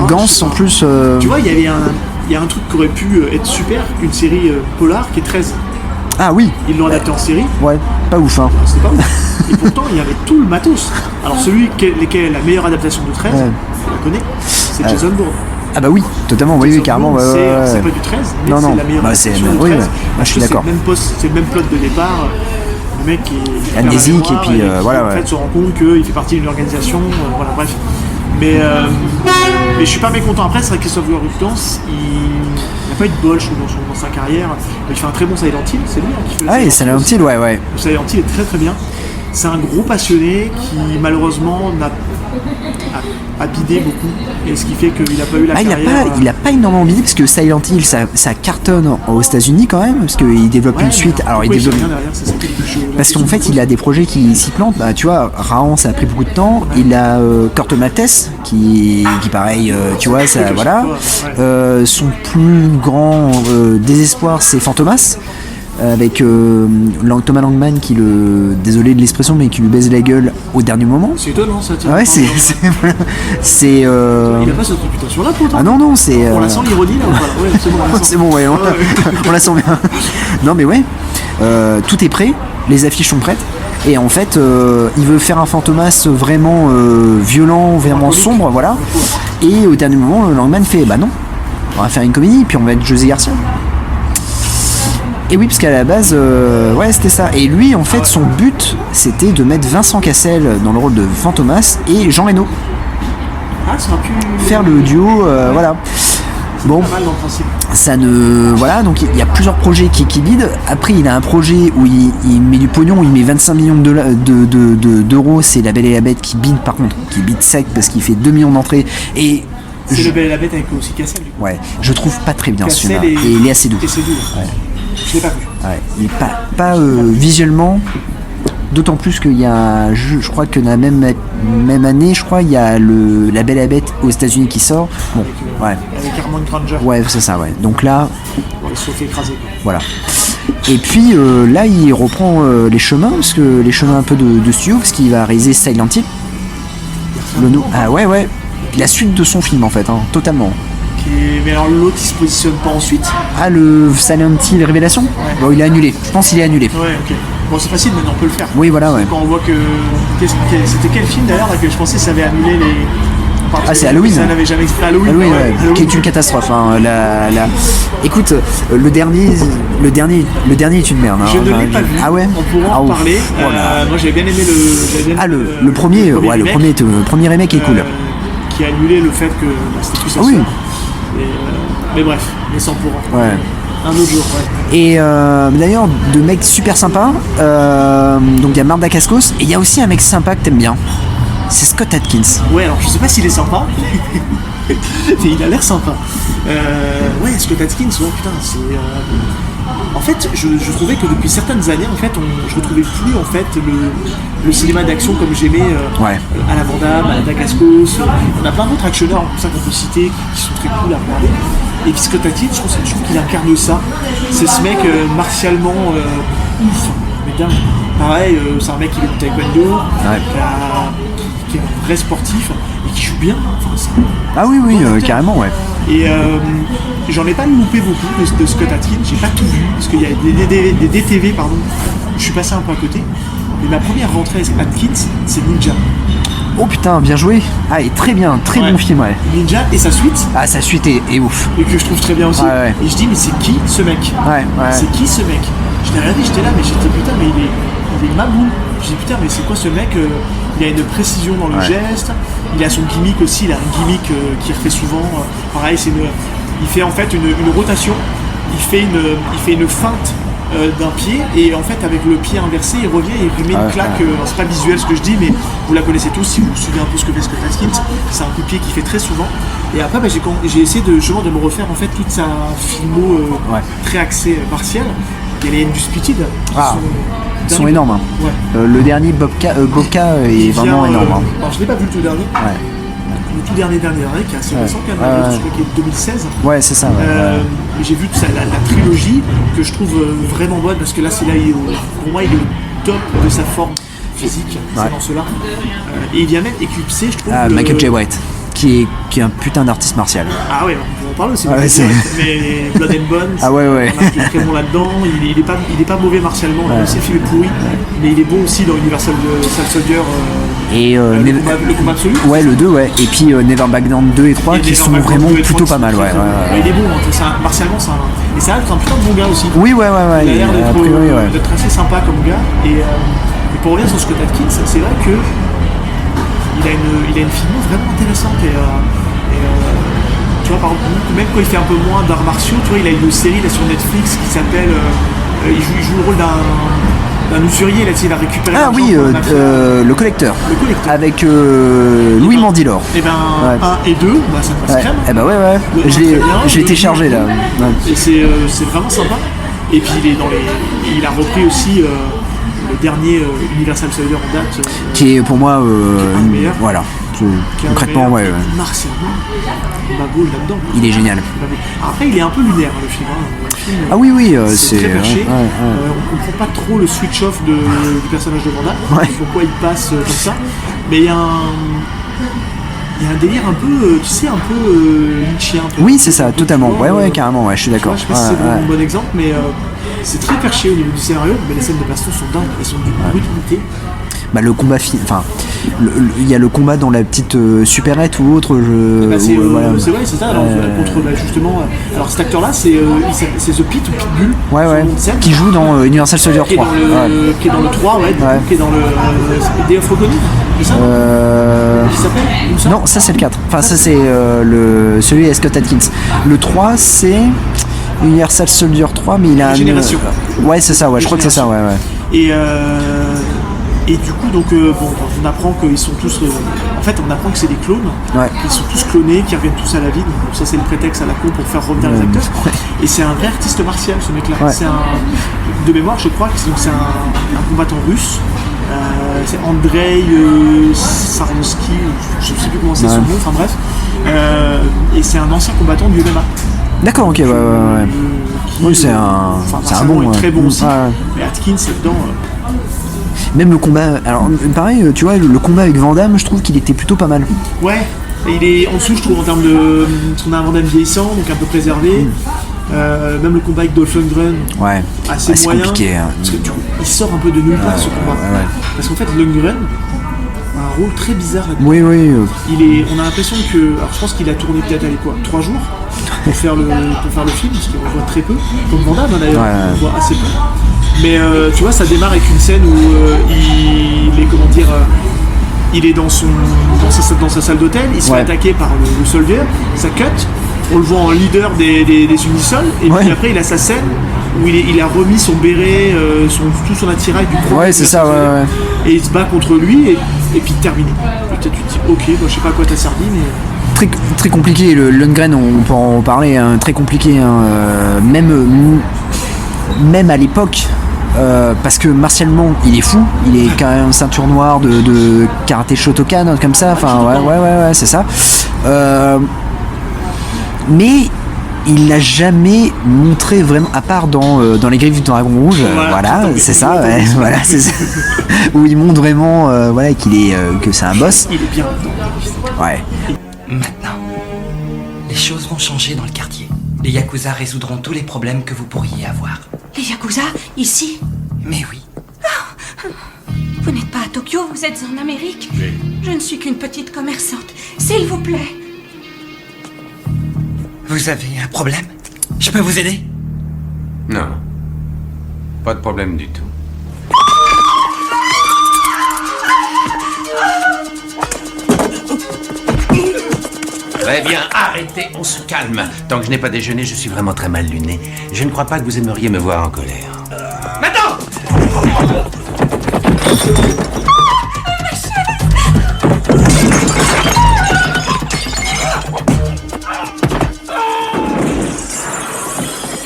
Gans en plus. Tu vois, il y a un truc qui aurait pu être super, une série polar qui est 13. Ah oui. Ils l'ont adapté en série. Ouais, pas ouf, hein. C'est pas ouf. Et pourtant, il y avait tout le matos. Alors, celui qui est la meilleure adaptation de 13, on la connaît, c'est Jason Bourne. Ah bah oui, totalement, oui, carrément. C'est pas du 13, mais c'est la meilleure adaptation du 13. Oui, je suis d'accord. C'est le même plot de départ. Le mec qui est amnésique et puis voilà. En fait, se rend compte qu'il fait partie d'une organisation. Voilà, bref. Mais je suis pas mécontent. Après, c'est vrai que Christophe Gans, il n'a pas eu de bol, je trouve, dans sa carrière. Il fait un très bon Silent Hill, c'est lui qui fait. Ah oui, Silent Hill, ouais. Le Silent Hill est très très bien. C'est un gros passionné qui malheureusement a bidé beaucoup, et ce qui fait qu'il n'a pas eu la carrière. Il a pas énormément bidé parce que Silent Hill ça cartonne aux États-Unis quand même, parce qu'il développe une suite. Alors il développe parce qu'en fait il a des projets qui s'y plantent. Bah, tu vois, Raon ça a pris beaucoup de temps. Il a Corto Maltese qui pareil, tu vois ça voilà. Son plus grand désespoir c'est Fantomas. Avec Thomas Langman qui désolé de l'expression mais qui lui baise la gueule au dernier moment. C'est étonnant ça. Ouais, c'est il a pas cette réputation là pourtant. Ah non c'est on la sent l'ironie là. Voilà. Ouais, c'est bon. C'est bon, ouais, on la sent bien. Non mais ouais, tout est prêt, les affiches sont prêtes. Et en fait, il veut faire un Fantomas vraiment violent, vraiment sombre, voilà. Et au dernier moment, Langman fait bah non, on va faire une comédie, puis on va être José Garcia. Et oui, parce qu'à la base, c'était ça. Et lui, en fait, son but, c'était de mettre Vincent Cassel dans le rôle de Fantomas et Jean Reno. Ah, ça aurait pu faire le duo, voilà. Bon, ça ne... Voilà, donc il y a plusieurs projets qui bident. Après, il a un projet où il met du pognon, il met 25 millions d'euros. C'est La Belle et la Bête qui bide, par contre, qui bide sec parce qu'il fait 2 millions d'entrées. Et c'est Le Belle et la Bête avec aussi Cassel. Ouais, je trouve pas très bien ce film-là. Et Léa Seydoux. Ouais. Je l'ai pas vu. Ouais, il est pas visuellement. D'autant plus qu'il y a, je crois que dans la même année, je crois, il y a La Belle et la Bête aux États-Unis qui sort. Bon, ouais. Avec Hermione Granger. Ouais, c'est ça, ouais. Donc là, ouais, ils se sont fait écraser. Quoi. Voilà. Et puis là, il reprend les chemins, les chemins un peu de studio, parce qu'il va réaliser Silent Hill. Ah ouais. La suite de son film en fait, hein, totalement. Mais alors l'autre il se positionne pas ensuite. Ah, le Silent Hill Révélation. Ouais. Bon, il est annulé. Je pense qu'il est annulé. Ouais, ok. Bon, c'est facile, maintenant on peut le faire. Oui, voilà, ouais. Quand on voit que. C'était quel film d'ailleurs là, que je pensais que ça avait annulé les. Ah, c'est Halloween. Ça n'avait jamais fait Halloween. Halloween, ouais. Qui est une catastrophe. Hein. Écoute, le dernier est une merde. Hein. Je ne l'ai pas vu. Ah ouais. On pourra en parler. Moi, j'avais bien aimé le premier. Le premier remake est cool. Qui a annulé le fait que c'était plus ça. Oui. Mais bref, mais sans pour. Ouais. Un autre jour, ouais. Et d'ailleurs, de mecs super sympas. Donc il y a Mark Dacascos et il y a aussi un mec sympa que t'aimes bien. C'est Scott Adkins. Ouais, alors je sais pas s'il est sympa, mais il a l'air sympa. Ouais, Scott Adkins, ouais, putain, c'est. En fait, je trouvais que depuis certaines années, en fait, je retrouvais plus en fait le cinéma d'action comme j'aimais à la Van Damme, à la Dacascos. On a plein d'autres actionneurs comme ça qu'on peut citer qui sont très cool à regarder. Et puis Scott Adkins, je trouve qu'il incarne ça. C'est ce mec martialement ouf, mais dingue. Pareil, c'est un mec qui fait du taekwondo, qui est un vrai sportif et qui joue bien. Enfin, ah oui, carrément, ouais. Et j'en ai pas loupé beaucoup de Scott Adkins, j'ai pas tout vu, parce qu'il y a des DTV, pardon, où je suis passé un peu à côté. Mais ma première rentrée Adkins, c'est Ninja. Oh putain, bien joué. Ah, et très bien, très bon film, ouais. Ninja et sa suite. Ah, sa suite est ouf. Et que je trouve très bien aussi. Ouais. Et je dis, mais c'est qui ce mec? Ouais. C'est qui ce mec? Je l'ai regardé, j'étais là, mais j'étais putain, mais il est maboule. Je dis putain, mais c'est quoi ce mec? Il a une précision dans le geste, il a son gimmick aussi, il a un gimmick qu'il refait souvent. Pareil, il fait en fait une rotation, il fait une feinte d'un pied et en fait avec le pied inversé il revient et il lui met une claque. C'est pas visuel ce que je dis, mais vous la connaissez tous si vous vous souvenez un peu ce que fait Scott Adkins. C'est un coup de pied qu'il fait très souvent. Et après j'ai essayé de me refaire en fait toute sa filmo très axée martiale. Il y a les Undisputed. Ils sont énormes. Hein. Ouais. Le dernier Bobka est vraiment énorme. Hein. Alors je l'ai pas vu le tout dernier. Ouais. Le tout dernier qui est assez récent quand même, je crois qu'il est 2016. Ouais, c'est ça. Mais j'ai vu la trilogie que je trouve vraiment bonne parce que là, pour moi, il est au top de sa forme physique, c'est dans cela. Et il vient même éclipser, je trouve. Michael J. White, qui est un putain d'artiste martial. Ah ouais, on en parle aussi. Mais Blood and Bones, il est très bon là-dedans. Il est pas mauvais martialement, même si le film est pourri, mais il est bon aussi dans Universal Soldier. Et le combat absolu. Ouais, le 2, ouais. Et puis Never Back Down 2 et 3 qui sont vraiment plutôt pas mal, ouais. Il est bon, martialement, et ça a l'air d'être un putain de bon gars aussi. Oui, ouais. Il a l'air d'être assez sympa comme gars. Et pour revenir sur Scott Adkins, c'est vrai que il a une filmo vraiment intéressante et tu vois, par exemple, même quand il fait un peu moins d'arts martiaux, tu vois, il a une série là sur Netflix qui s'appelle il joue le rôle d'un usurier, là, il va récupérer le collecteur. Avec Louis Mandylor. Et 1 et 2, ça passe crème. Eh ben ouais. Je l'ai téléchargé là. Et c'est vraiment sympa. Et puis il a repris aussi le dernier Universal Soldier en date. Qui est pour moi meilleur. Voilà. Concrètement, ouais. Martialement, Maboule là-dedans. Il est génial. Après, il est un peu lunaire, le film. Ah oui, c'est très perché. On comprend pas trop le switch-off du personnage de Van Damme, pourquoi il passe comme ça. Mais il y a un délire un peu, tu sais, un peu lynchien. Oui, c'est ça, totalement. Ouais, carrément, je suis d'accord. Je sais pas si c'est un bon exemple, mais c'est très perché au niveau du scénario, mais les scènes de baston sont dingues, elles sont d'une brutalité. Le combat il y a le combat dans la petite supérette ou autre c'est vrai, c'est ça, alors, contre justement alors cet acteur là c'est The Pit ou Pitbull qui joue dans Universal Soldier 3 qui est dans le 3 qui est dans le Day of Reckoning, c'est ça qui s'appelle non, ça c'est le 4, enfin ça c'est celui avec Scott Adkins. Le 3 c'est Universal Soldier 3, mais il a Génération. Ouais, c'est ça, je crois que c'est ça, ouais. Et du coup, donc, on apprend qu'ils sont tous. En fait, on apprend que c'est des clones, qui sont tous clonés, qui reviennent tous à la vie. Donc ça, c'est le prétexte à la con pour faire revenir les acteurs. Et c'est un vrai artiste martial, ce mec-là. C'est de mémoire, je crois que c'est un combattant russe. C'est Andrei Saronsky, je ne sais plus comment c'est son nom, enfin bref. Et c'est un ancien combattant du MMA. D'accord, ok, oui, c'est un bon. Très bon aussi. Mais Atkins est dedans. Même le combat, alors pareil, tu vois, le combat avec Van Damme, je trouve qu'il était plutôt pas mal. Ouais, et il est en dessous, je trouve, en termes de. Parce qu'on a un Van Damme vieillissant, donc un peu préservé. Même le combat avec Dolph Lundgren, assez moyen. C'est compliqué. Parce que il sort un peu de nulle part ce combat. Parce qu'en fait, Lundgren a un rôle très bizarre là-dedans. Oui. On a l'impression que. Alors je pense qu'il a tourné peut-être 3 jours pour faire le film, parce qu'on voit très peu. Comme Van Damme d'ailleurs, on voit assez peu. Mais tu vois, ça démarre avec une scène où il est, comment dire, il est dans sa salle d'hôtel, il se fait attaquer par le soldier, ça cut, on le voit en leader des Unisols, et puis après il a sa scène où il a remis son béret, tout son attirail du premier. Ouais, c'est ça, Et il se bat contre lui, et puis terminé. Et tu te dis, ok, je sais pas à quoi t'as servi, mais... Très, très compliqué, le Lundgren, on peut en parler, très compliqué, même à l'époque. Parce que martialement il est fou, il est quand même ceinture noire de karaté Shotokan, comme ça, enfin ouais, c'est ça. Mais il n'a jamais montré vraiment, à part dans Les Griffes du Dragon Rouge, c'est ça, c'est ça, où il montre vraiment, que c'est un boss. Il est bien. Ouais. Maintenant, les choses vont changer dans le quartier. Les Yakuza résoudront tous les problèmes que vous pourriez avoir. Les Yakuza, ici? Mais oui. Oh, vous n'êtes pas à Tokyo, vous êtes en Amérique? Oui. Je ne suis qu'une petite commerçante. S'il vous plaît. Vous avez un problème? Je peux vous aider? Non. Pas de problème du tout. Très bien, arrêtez, on se calme. Tant que je n'ai pas déjeuné, je suis vraiment très mal luné. Je ne crois pas que vous aimeriez me voir en colère. Maintenant!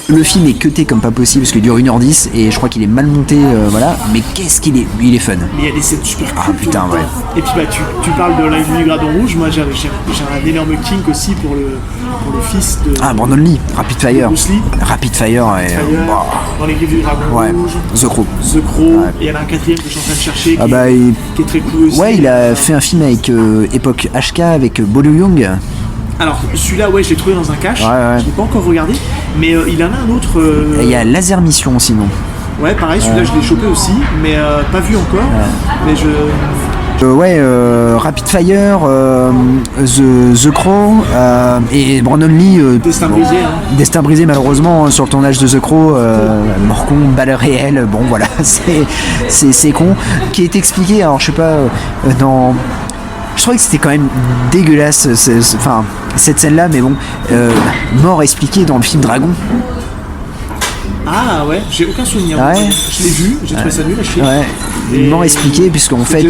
Le film est cuté comme pas possible parce qu'il dure 1h10 et je crois qu'il est mal monté, mais qu'est-ce qu'il est, il est fun. Mais il y a des scènes super cool. Ah putain, ouais. Et puis tu parles de la du Gradon Rouge, moi j'ai un énorme kink aussi pour le fils de... Ah, Brandon Lee, Rapid Fire. Bruce Lee. Rapid Fire et... Dans Les Griffes du Dragon Rouge. The Crow. Et il y en a un quatrième que je suis en train de chercher qui est très cool aussi. Ouais, il a fait un film avec époque HK avec Bolu Young. Alors celui-là, je l'ai trouvé dans un cache, je l'ai pas encore regardé, mais il en a un autre... Il y a Laser Mission sinon. Ouais, pareil, celui-là je l'ai chopé aussi, mais pas vu encore, mais Rapid Fire, The Crow et Brandon Lee. Destin brisé malheureusement sur le tournage de The Crow, Morcon, balle réelle, bon voilà, c'est con. Qui est expliqué, alors je sais pas, dans... Je trouvais que c'était quand même dégueulasse, cette scène-là, mais bon, mort expliquée dans le film Dragon. Ah ouais, j'ai aucun souvenir. Je l'ai vu, j'ai trouvé ça nul à chier. Ouais, mort expliquée, puisqu'en fait...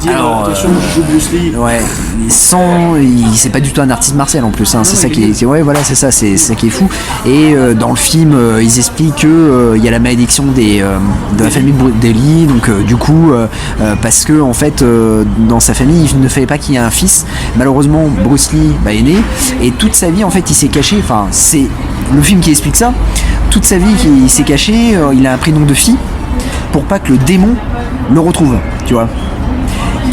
Alors, attention, je joue Bruce Lee. Ouais, c'est pas du tout un artiste martial en plus, c'est ça qui est, c'est ça qui est fou. Et dans le film, ils expliquent que il y a la malédiction de la famille des Lee, donc du coup, parce que en fait, dans sa famille, il ne fallait pas qu'il y ait un fils. Malheureusement, Bruce Lee est né, et toute sa vie, en fait, il s'est caché. Enfin, c'est le film qui explique ça. Toute sa vie, il s'est caché. Il a un prénom de fille pour pas que le démon le retrouve, tu vois.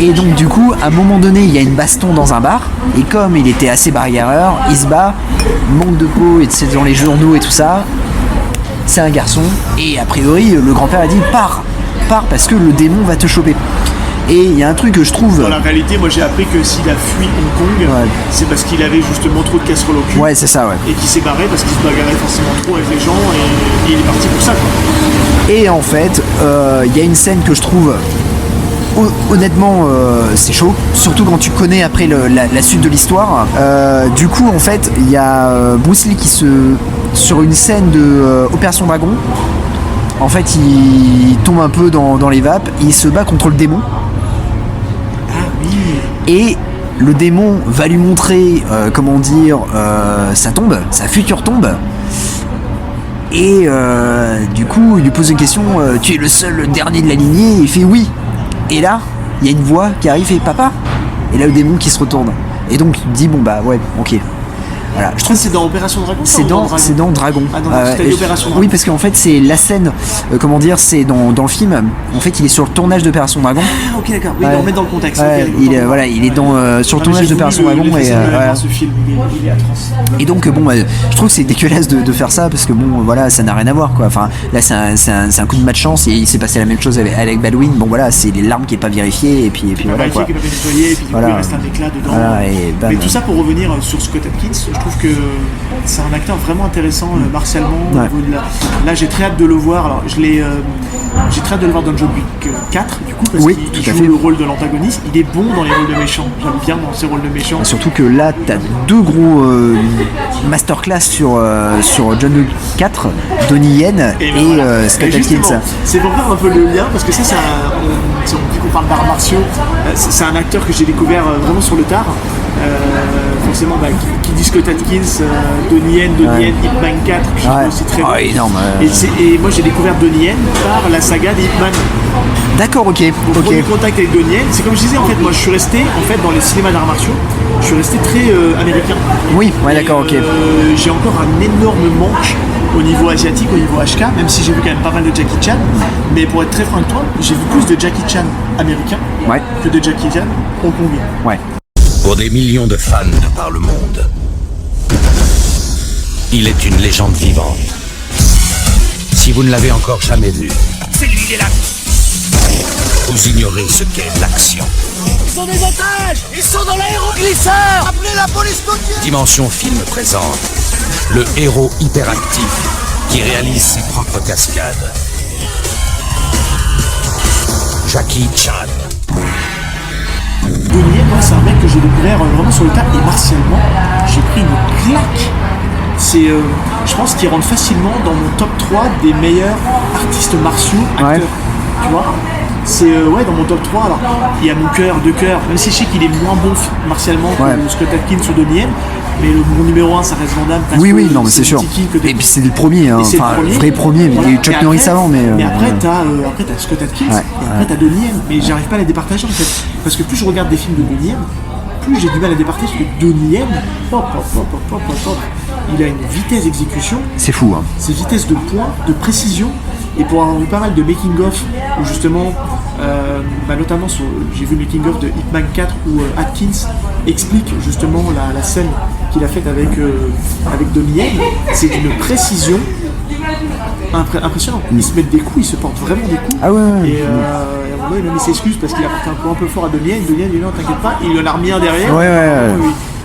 Et donc du coup, à un moment donné, il y a une baston dans un bar, et comme il était assez bagarreur, il se bat, manque de peau, et c'est dans les journaux et tout ça, c'est un garçon, et a priori, le grand-père a dit « pars parce que le démon va te choper ». Et il y a un truc que je trouve... Dans la réalité, moi j'ai appris que s'il a fui Hong Kong, c'est parce qu'il avait justement trop de casseroles au cul. Ouais, c'est ça, ouais. Et qu'il s'est barré parce qu'il se bagarrait forcément trop avec les gens, et il est parti pour ça, quoi. Et en fait, il y a une scène que je trouve... Honnêtement, c'est chaud, surtout quand tu connais après la suite de l'histoire. Du coup, en fait, il y a Bruce Lee sur une scène de Opération Dragon. En fait, il tombe un peu dans les vapes, il se bat contre le démon. Et le démon va lui montrer, sa tombe, sa future tombe. Et du coup, il lui pose une question, tu es le seul dernier de la lignée? Il fait oui. Et là, il y a une voix qui arrive et papa. Et là, le démon qui se retourne. Et donc, il dit, bon bah ouais, ok. Voilà. Je trouve que c'est dans Opération Dragon. C'est dans Dragon. Ah, dans Opération Dragon. Oui, parce qu'en fait, c'est la scène, c'est dans le film. En fait, il est sur le tournage d'Opération Dragon. Ah, ok, d'accord. Oui, on met dans le contexte. Il est sur le tournage d'Opération Dragon. Ce film, il est atroce. Et donc, je trouve que c'est dégueulasse de faire ça parce que ça n'a rien à voir, quoi. Enfin, là, c'est un coup de malchance et il s'est passé la même chose avec Alec Baldwin. Bon, voilà, c'est l'arme qui est pas vérifiée et puis voilà, quoi. Qui est pas nettoyée, et puis il reste un éclat dedans. Voilà, mais tout ça pour revenir sur Scott Adkins, je trouve que c'est un acteur vraiment intéressant martialement. Là, j'ai très hâte de le voir. Alors, j'ai très hâte de le voir dans John Wick 4, du coup, parce qu'il joue le rôle de l'antagoniste. Il est bon dans les rôles de méchants. J'aime bien dans ses rôles de méchants. Surtout que là, t'as deux gros masterclass sur John Wick 4, Donnie Yen et Scott Adkins. C'est pour faire un peu le lien, parce que ça, si on parle d'arts martiaux, c'est un acteur que j'ai découvert vraiment sur le tard. Forcément, qui dit Scott Adkins, Donnie Yen, Ip Man 4, que je trouve aussi très bon. Énorme. Et moi j'ai découvert Donnie Yen par la saga des Ip Man. D'accord, ok. Mon premier contact avec Donnie Yen, c'est comme je disais, en fait, moi je suis resté dans les cinémas d'arts martiaux, je suis resté très américain. Oui, d'accord, ok. J'ai encore un énorme manque au niveau asiatique, au niveau HK, même si j'ai vu quand même pas mal de Jackie Chan. Mais pour être très franc avec toi, j'ai vu plus de Jackie Chan américain que de Jackie Chan hongkongais. Ouais. Pour des millions de fans de par le monde, il est une légende vivante. Si vous ne l'avez encore jamais vu, C'est lui, il est là. vous ignorez ce qu'est l'action. Ils sont des otages! Ils sont dans l'aéroglisseur! Appelez la police côtière! Dimension Film présente le héros hyperactif qui réalise ses propres cascades. Jackie Chan. Donnie Yen, moi, c'est un mec que j'ai découvert vraiment sur le tas, et martialement, j'ai pris une claque. Je pense qu'il rentre facilement dans mon top 3 des meilleurs artistes martiaux acteurs. Tu vois, c'est dans mon top 3. Alors, il y a mon cœur, même si je sais qu'il est moins bon martialement que Scott Adkins ou Donnie Yen, mais mon numéro 1, ça reste Van Damme. Oui, non, mais c'est sûr. Et puis c'est le premier, vrai premier. Il y a eu Chuck Norris avant, mais. Mais après, t'as Scott Adkins, et après, t'as Donnie Yen. Mais j'arrive pas à les départager, en fait. Parce que plus je regarde des films de Donnie Yen, plus j'ai du mal à départager, parce que Donnie Yen, il a une vitesse d'exécution. C'est fou, hein. C'est vitesse de point, de précision. Et pour avoir vu pas mal de making-of, où justement, notamment j'ai vu le making-of de Ip Man 4 où Atkins explique justement la scène qu'il a faite avec Donnie Yen. C'est d'une précision impressionnante. Il se met des coups, il se porte vraiment des coups. Ah ouais. Et à un moment, il a mis ses excuses parce qu'il a porté un coup un peu fort à Donnie Yen. Donnie Yen dit non, t'inquiète pas, il lui en a remis un derrière.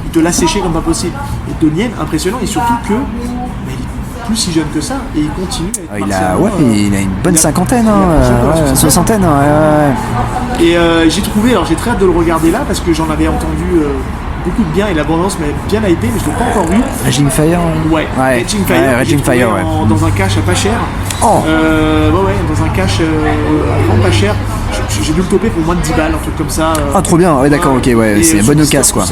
Il te l'a séché comme pas possible. Et Donnie Yen, impressionnant, et surtout que plus si jeune que ça, et il continue à être il a une bonne cinquantaine, soixantaine. Et j'ai très hâte de le regarder là, parce que j'en avais entendu beaucoup de bien, et l'abondance m'avait bien hypé, mais je l'ai pas encore vu. Raging Fire. Raging Fire, dans un cache à pas cher. Dans un cache vraiment pas cher. J'ai dû le toper pour moins de 10 balles, un truc comme ça. Ah, trop bien, d'accord, ok, c'est bonne occasion, quoi.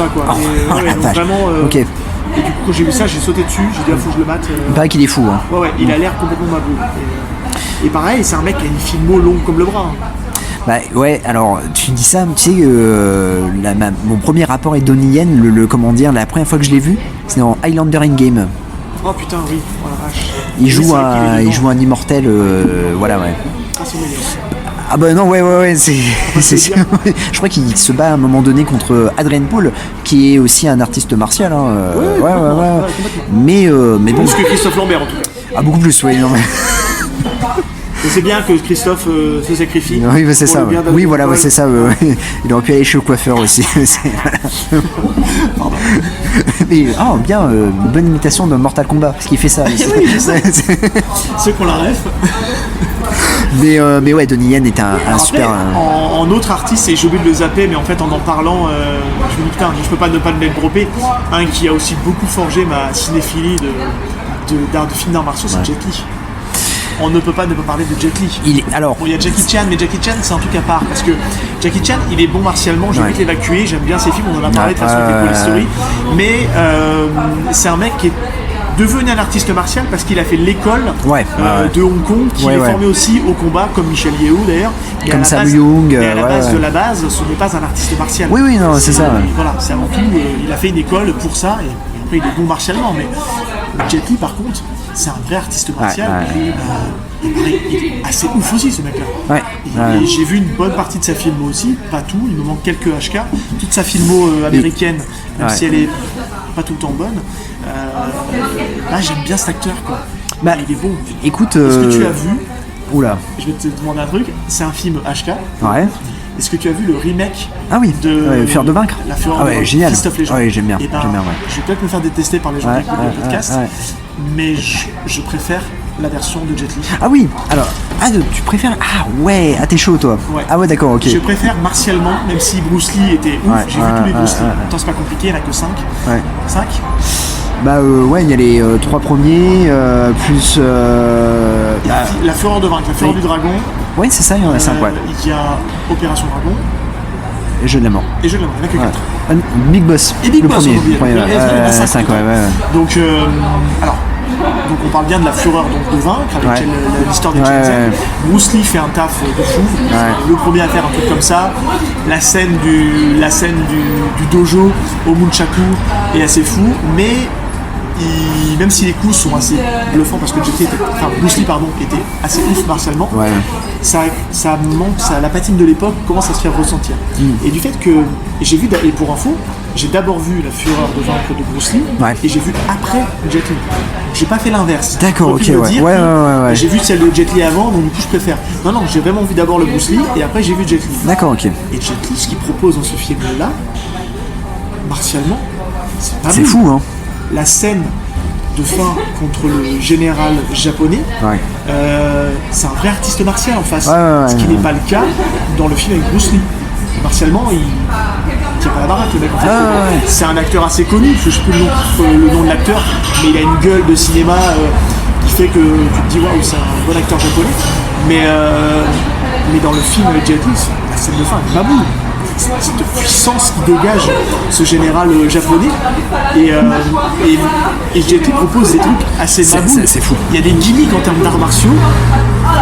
Vraiment, ok. Et du coup, quand j'ai vu ça, j'ai sauté dessus, j'ai dit, faut que je le mate. Il paraît qu'il est fou, hein. Il a l'air complètement mabou. Et pareil, c'est un mec qui a une filmo longue comme le bras. Alors tu dis ça, tu sais, mon premier rapport avec Donnie Yen, la première fois que je l'ai vu, c'était dans Highlander Endgame. Oh putain, oui, oh la vache. Il joue un immortel, Ah, c'est meilleur. Ah bah non, je crois qu'il se bat à un moment donné contre Adrian Paul, qui est aussi un artiste martial, hein. Mais bon. Plus que Christophe Lambert en tout cas. Ah, beaucoup plus, non mais. C'est bien que Christophe se sacrifie. Oui, c'est ça. Oui, voilà, c'est ça. Il aurait pu aller chez le coiffeur aussi. Mais, bien, bonne imitation de Mortal Kombat, parce qu'il fait ça. Oui, je sais. Ceux qu'on la ref. Mais Donnie Yen est un super. En autre artiste, et j'ai oublié de le zapper, mais en fait, en parlant, je me dis putain, je peux pas ne pas le mettre dropper. Un qui a aussi beaucoup forgé ma cinéphilie de films d'arts martiaux, c'est Jet Li. on ne peut pas ne pas parler de Jet Li. Bon, il y a Jackie Chan, mais Jackie Chan c'est un truc à part parce que Jackie Chan il est bon martialement, je vais vite l'évacuer, j'aime bien ses films, on en a parlé de toute façon avec History, mais c'est un mec qui est devenu un artiste martial parce qu'il a fait l'école de Hong Kong, qui est formé aussi au combat, comme Michel Yeo d'ailleurs. Comme Sam Young. Mais à la base de la base, ce n'est pas un artiste martial. Oui, non, c'est ça. Voilà, c'est avant tout, il a fait une école pour ça, et après il est bon martialement, mais Jet Li par contre, c'est un vrai artiste martial. Il est assez ouf aussi ce mec-là. Et j'ai vu une bonne partie de sa filmo aussi, pas tout, il me manque quelques HK. Toute sa filmo américaine, même si elle est pas tout le temps bonne. Là j'aime bien cet acteur quoi. Il est bon. Écoute, est-ce que tu as vu Oula. Je vais te demander un truc, c'est un film HK. Ouais. Est-ce que tu as vu le remake de Fureur de vaincre? La Fureur de vaincre, génial. Christophe Legendre. J'aime bien. Je vais peut-être me faire détester par les gens qui écoutent le podcast, mais je préfère la version de Jet Li. Ah oui, alors, tu préfères... Ah ouais, t'es chaud toi. Ah ouais, d'accord, ok. Je préfère martialement, même si Bruce Lee était ouf, j'ai vu tous les Bruce Lee. Pourtant c'est pas compliqué, il n'y en a que 5. 5 il y a les 3 premiers, plus... La Fureur de vaincre, la Fureur du dragon. Oui, c'est ça, il y en a 5, Il y a Opération Dragon. Et Jeu de la mort. Il n'y en a que 4. Big Boss. Et Big le Boss, premier. 5, Donc, donc on parle bien de la Fureur de vaincre, avec l'histoire des Chinese. Bruce Lee fait un taf de fou. Le premier à faire un truc comme ça. La scène du dojo au Munchaku est assez fou, mais même si les coups sont assez bluffants parce que Bruce Lee était assez ouf martialement, ça manque, la patine de l'époque commence à se faire ressentir. Et du fait que j'ai vu, et pour info, j'ai d'abord vu la Fureur de vaincre de Bruce Lee et j'ai vu après Jet Li. J'ai pas fait l'inverse. D'accord, ok, j'ai vu celle de Jet Li avant, donc du coup je préfère. Non, j'ai vraiment vu d'abord le Bruce Lee et après j'ai vu Jet Li. D'accord, ok. Et Jet Li, ce qu'il propose dans ce film-là, martialement, c'est fou, hein. La scène de fin contre le général japonais, c'est un vrai artiste martial en face, ce qui n'est pas le cas dans le film avec Bruce Lee. Martialement, il tient pas la baraque le mec en fait. C'est un acteur assez connu, je sais plus le nom de l'acteur, mais il a une gueule de cinéma qui fait que tu te dis waouh, c'est un bon acteur japonais. Mais dans le film avec Jet Li, la scène de fin est pas boule. Cette puissance qui dégage ce général japonais et Jet Li propose des trucs assez maboules. C'est fou. Il y a des gimmicks en termes d'arts martiaux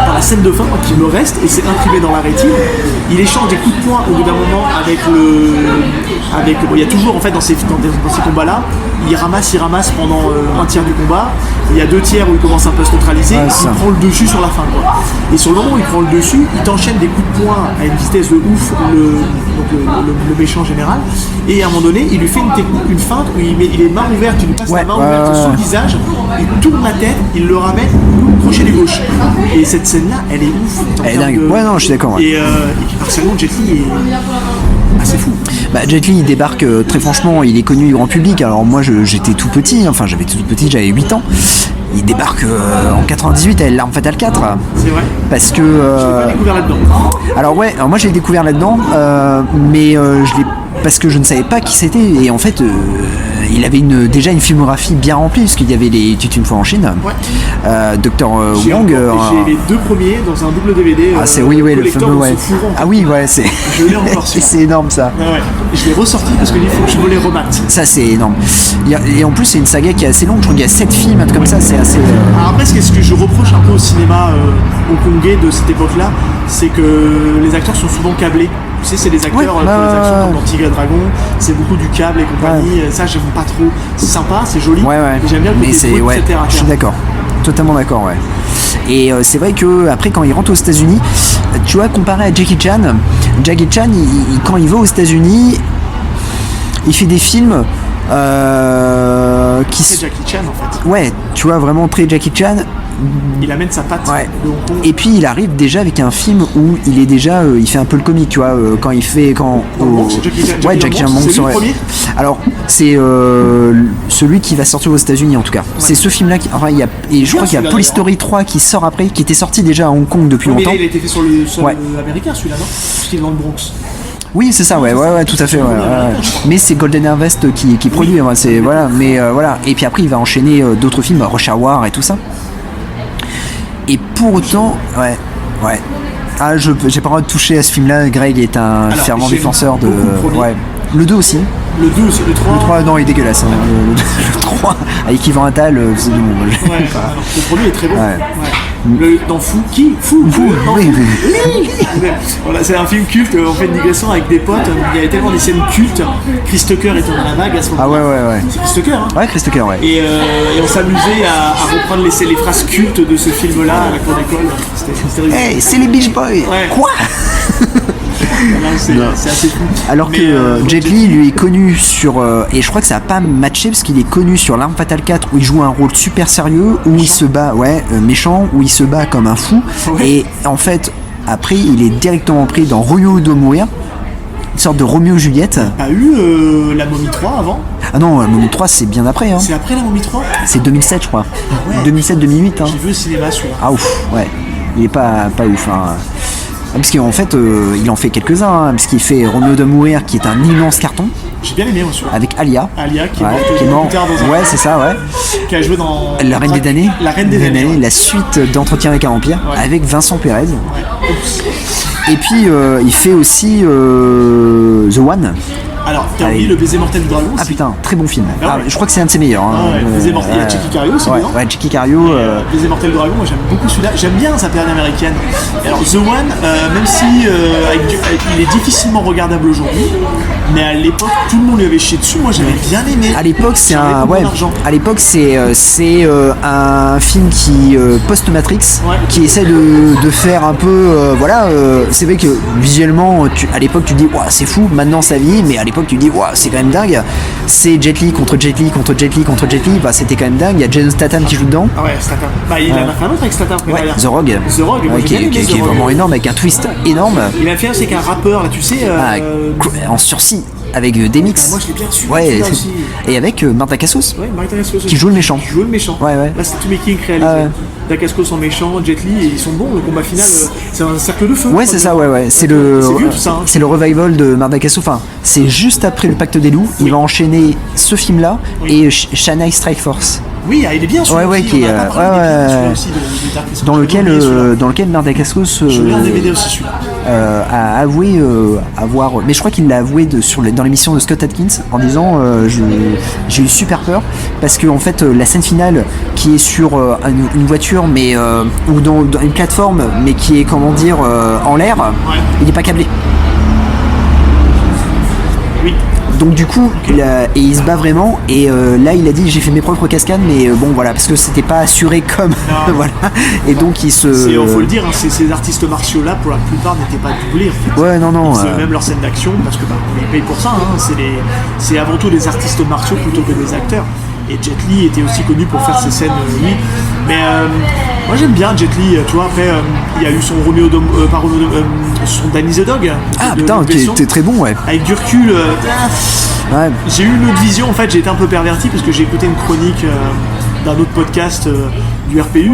dans la scène de fin qui me reste et c'est imprimé dans la rétine. Il échange des coups de poing au bout d'un moment il y a toujours en fait dans ces combats là, il ramasse pendant un tiers du combat. Il y a 2 tiers où il commence un peu à se neutraliser, il prend le dessus sur la fin quoi. Et sur le moment où il prend le dessus, il t'enchaîne des coups de poing à une vitesse de ouf, le méchant général, et à un moment donné il lui fait une feinte où il est main ouverte, il lui passe la main ouverte sur le visage, il tourne la tête, il le ramène crochet du gauche. Et cette scène là elle est ouf. Elle est dingue. Je suis d'accord. Et partiellement Jet Li est assez fou. Jet Li il débarque très franchement, il est connu du grand public. Alors moi j'étais tout petit, j'avais 8 ans. Il débarque en 98 avec L'Arme Fatale 4. C'est vrai. Parce que. Je l'ai découvert là-dedans. Alors moi j'ai découvert là-dedans, mais je l'ai parce que je ne savais pas qui c'était. Et en fait, il avait déjà une filmographie bien remplie, parce qu'il y avait les Tues une fois en Chine. Dr. Wong. J'ai les 2 premiers dans un double DVD. Le fameux. C'est. Je l'ai encore su. C'est énorme ça. Je l'ai ressorti parce qu'il faut que je me les remate. Ça c'est énorme. Et en plus c'est une saga qui est assez longue. Je crois qu'il y a 7 films comme ça. C'est assez. Alors après, ce que je reproche un peu au cinéma hongkongais de cette époque-là, c'est que les acteurs sont souvent câblés. Tu sais, c'est des acteurs pour les actions comme dans Tigre et Dragon, c'est beaucoup du câble et compagnie. Ça, j'aime pas trop. C'est sympa, c'est joli. Mais j'aime bien le côté brut, etc. Je suis d'accord. Totalement d'accord, Et c'est vrai que après quand il rentre aux États-Unis, tu vois, comparé à Jackie Chan, quand il va aux États-Unis, il fait des films qui c'est Jackie Chan en fait. Ouais, tu vois, vraiment très Jackie Chan. Il amène sa patte de Hong Kong. Et puis il arrive déjà avec un film où il est déjà il fait un peu le comique, tu vois, quand il fait Jackie Chan Monk. Alors c'est celui qui va sortir aux États-Unis en tout cas. C'est ce film là et je crois qu'il y a Police Story 3 qui sort après, qui était sorti déjà à Hong Kong depuis longtemps. Mais il a été fait sur le sol américain celui-là, non? Parce qu'il est dans le Bronx. Oui, c'est ça, tout à fait. Mais c'est Golden Harvest qui produit, Et puis après, il va enchaîner d'autres films, Rush Hour et tout ça. Et pour autant, ouais. Ah, j'ai pas le droit de toucher à ce film-là. Greg est un fervent défenseur de. Ouais. Le 2 aussi. Le 2 aussi, le 3. Le 3, non, il est dégueulasse. Hein. Le 3, avec Yvan Attal, c'est du bon. Ouais, le premier est très bon. Ouais. Dans Fou, oui. Voilà, c'est un film culte, en fait, digression avec des potes. Il y avait tellement des scènes cultes. Chris Tucker était dans la vague à ce moment-là. Ah ouais. C'est Chris Tucker, hein. Ouais, Chris Tucker, ouais. Et on s'amusait à reprendre les phrases cultes de ce film-là à la cour d'école. C'était rigolo. Hey, c'est les Beach Boys. Ouais. Quoi? C'est assez fou. Alors que Jet Li, lui, est connu sur... et je crois que ça a pas matché parce qu'il est connu sur L'Arme Fatale 4 où il joue un rôle super sérieux, où il se bat, méchant, où il se bat comme un fou. Ouais. Et en fait, après, il est directement pris dans Romeo doit mourir, une sorte de Roméo Juliette. T'as eu La Momie 3 avant? Ah non, La Momie 3 c'est bien après. Hein. C'est après La Momie 3? C'est 2007 je crois. Ouais. 2007-2008. Hein. J'ai vu au cinéma celui-là. Ah ouf, ouais. Il est pas ouf. Hein. Parce qu'en fait, il en fait quelques-uns, hein, parce qu'il fait Roméo doit mourir, qui est un immense carton. J'ai bien aimé aussi. Avec Alia. Alia, qui est mort plus tard dans un ouais, c'est ça, ouais. Qui a joué dans La Reine des damnés. La Reine des damnés. Ouais. La suite d'Entretien avec un vampire, avec Vincent Pérez. Ouais. Et puis, il fait aussi The One. Alors, t'as oublié Le Baiser mortel du dragon aussi. Ah putain, très bon film. Je crois que c'est un de ses meilleurs. Hein. Le Baiser mortel, il y a Jackie Cario aussi, non? Ouais, Jackie Cario. Le Baiser mortel du dragon, moi j'aime beaucoup celui-là. J'aime bien sa période américaine. Alors, The One, même si il est difficilement regardable aujourd'hui, mais à l'époque, tout le monde lui avait chié dessus. Moi, j'avais bien aimé. À l'époque, c'est un. Ouais, à l'époque, c'est un film qui post-Matrix, qui essaie de faire un peu. C'est vrai que visuellement, à l'époque, tu dis, c'est fou, maintenant ça vit, mais à l'époque, tu dis, c'est quand même dingue. C'est Jet Li contre Jet Li contre Jet Li contre Jet Li, c'était quand même dingue. Il y a Jason Statham qui joue dedans. Ah ouais, Statham. Il en a fait un autre avec Statham. The Rogue. The Rogue, qui est vraiment énorme, avec un twist énorme. Il a fait aussi avec un rappeur, là, tu sais. En sursis. Avec Demix. Moi je l'ai bien su. Ouais, et avec Marc Dacascos. Ouais, Marc Dacascos. Qui joue le méchant. Ouais. Là c'est tout making réalisé. Dacascos en méchant, Jet Li, et ils sont bons. Le combat final, c'est un cercle de feu. Ouais, c'est ça, ouais. C'est le revival de Marc Dacascos. Enfin, c'est juste après Le Pacte des Loups. Il va enchaîner ce film-là et Shanghai Strike Force. Oui, il est bien sûr. Ouais, qui est dans lequel Marc Dacascos a avoué avoir, mais je crois qu'il l'a avoué dans l'émission de Scott Adkins en disant j'ai eu super peur parce que en fait la scène finale qui est sur une voiture mais ou dans une plateforme mais qui est en l'air, il n'est pas câblé. Oui. Donc du coup, il se bat vraiment et là il a dit j'ai fait mes propres cascades mais parce que c'était pas assuré comme voilà et donc il se. Faut le dire, hein, ces artistes martiaux là pour la plupart n'étaient pas doublés. En fait. Ouais non. Même leur scène d'action parce que on les paye pour ça. Hein, c'est avant tout des artistes martiaux plutôt que des acteurs. Et Jet Li était aussi connu pour faire ces scènes lui. Mais moi j'aime bien Jet Li, tu vois, après il y a eu son son Danny the Dog. Ah putain, t'es très bon, ouais. Avec du recul, j'ai eu une autre vision, en fait j'ai été un peu perverti parce que j'ai écouté une chronique d'un autre podcast du RPU,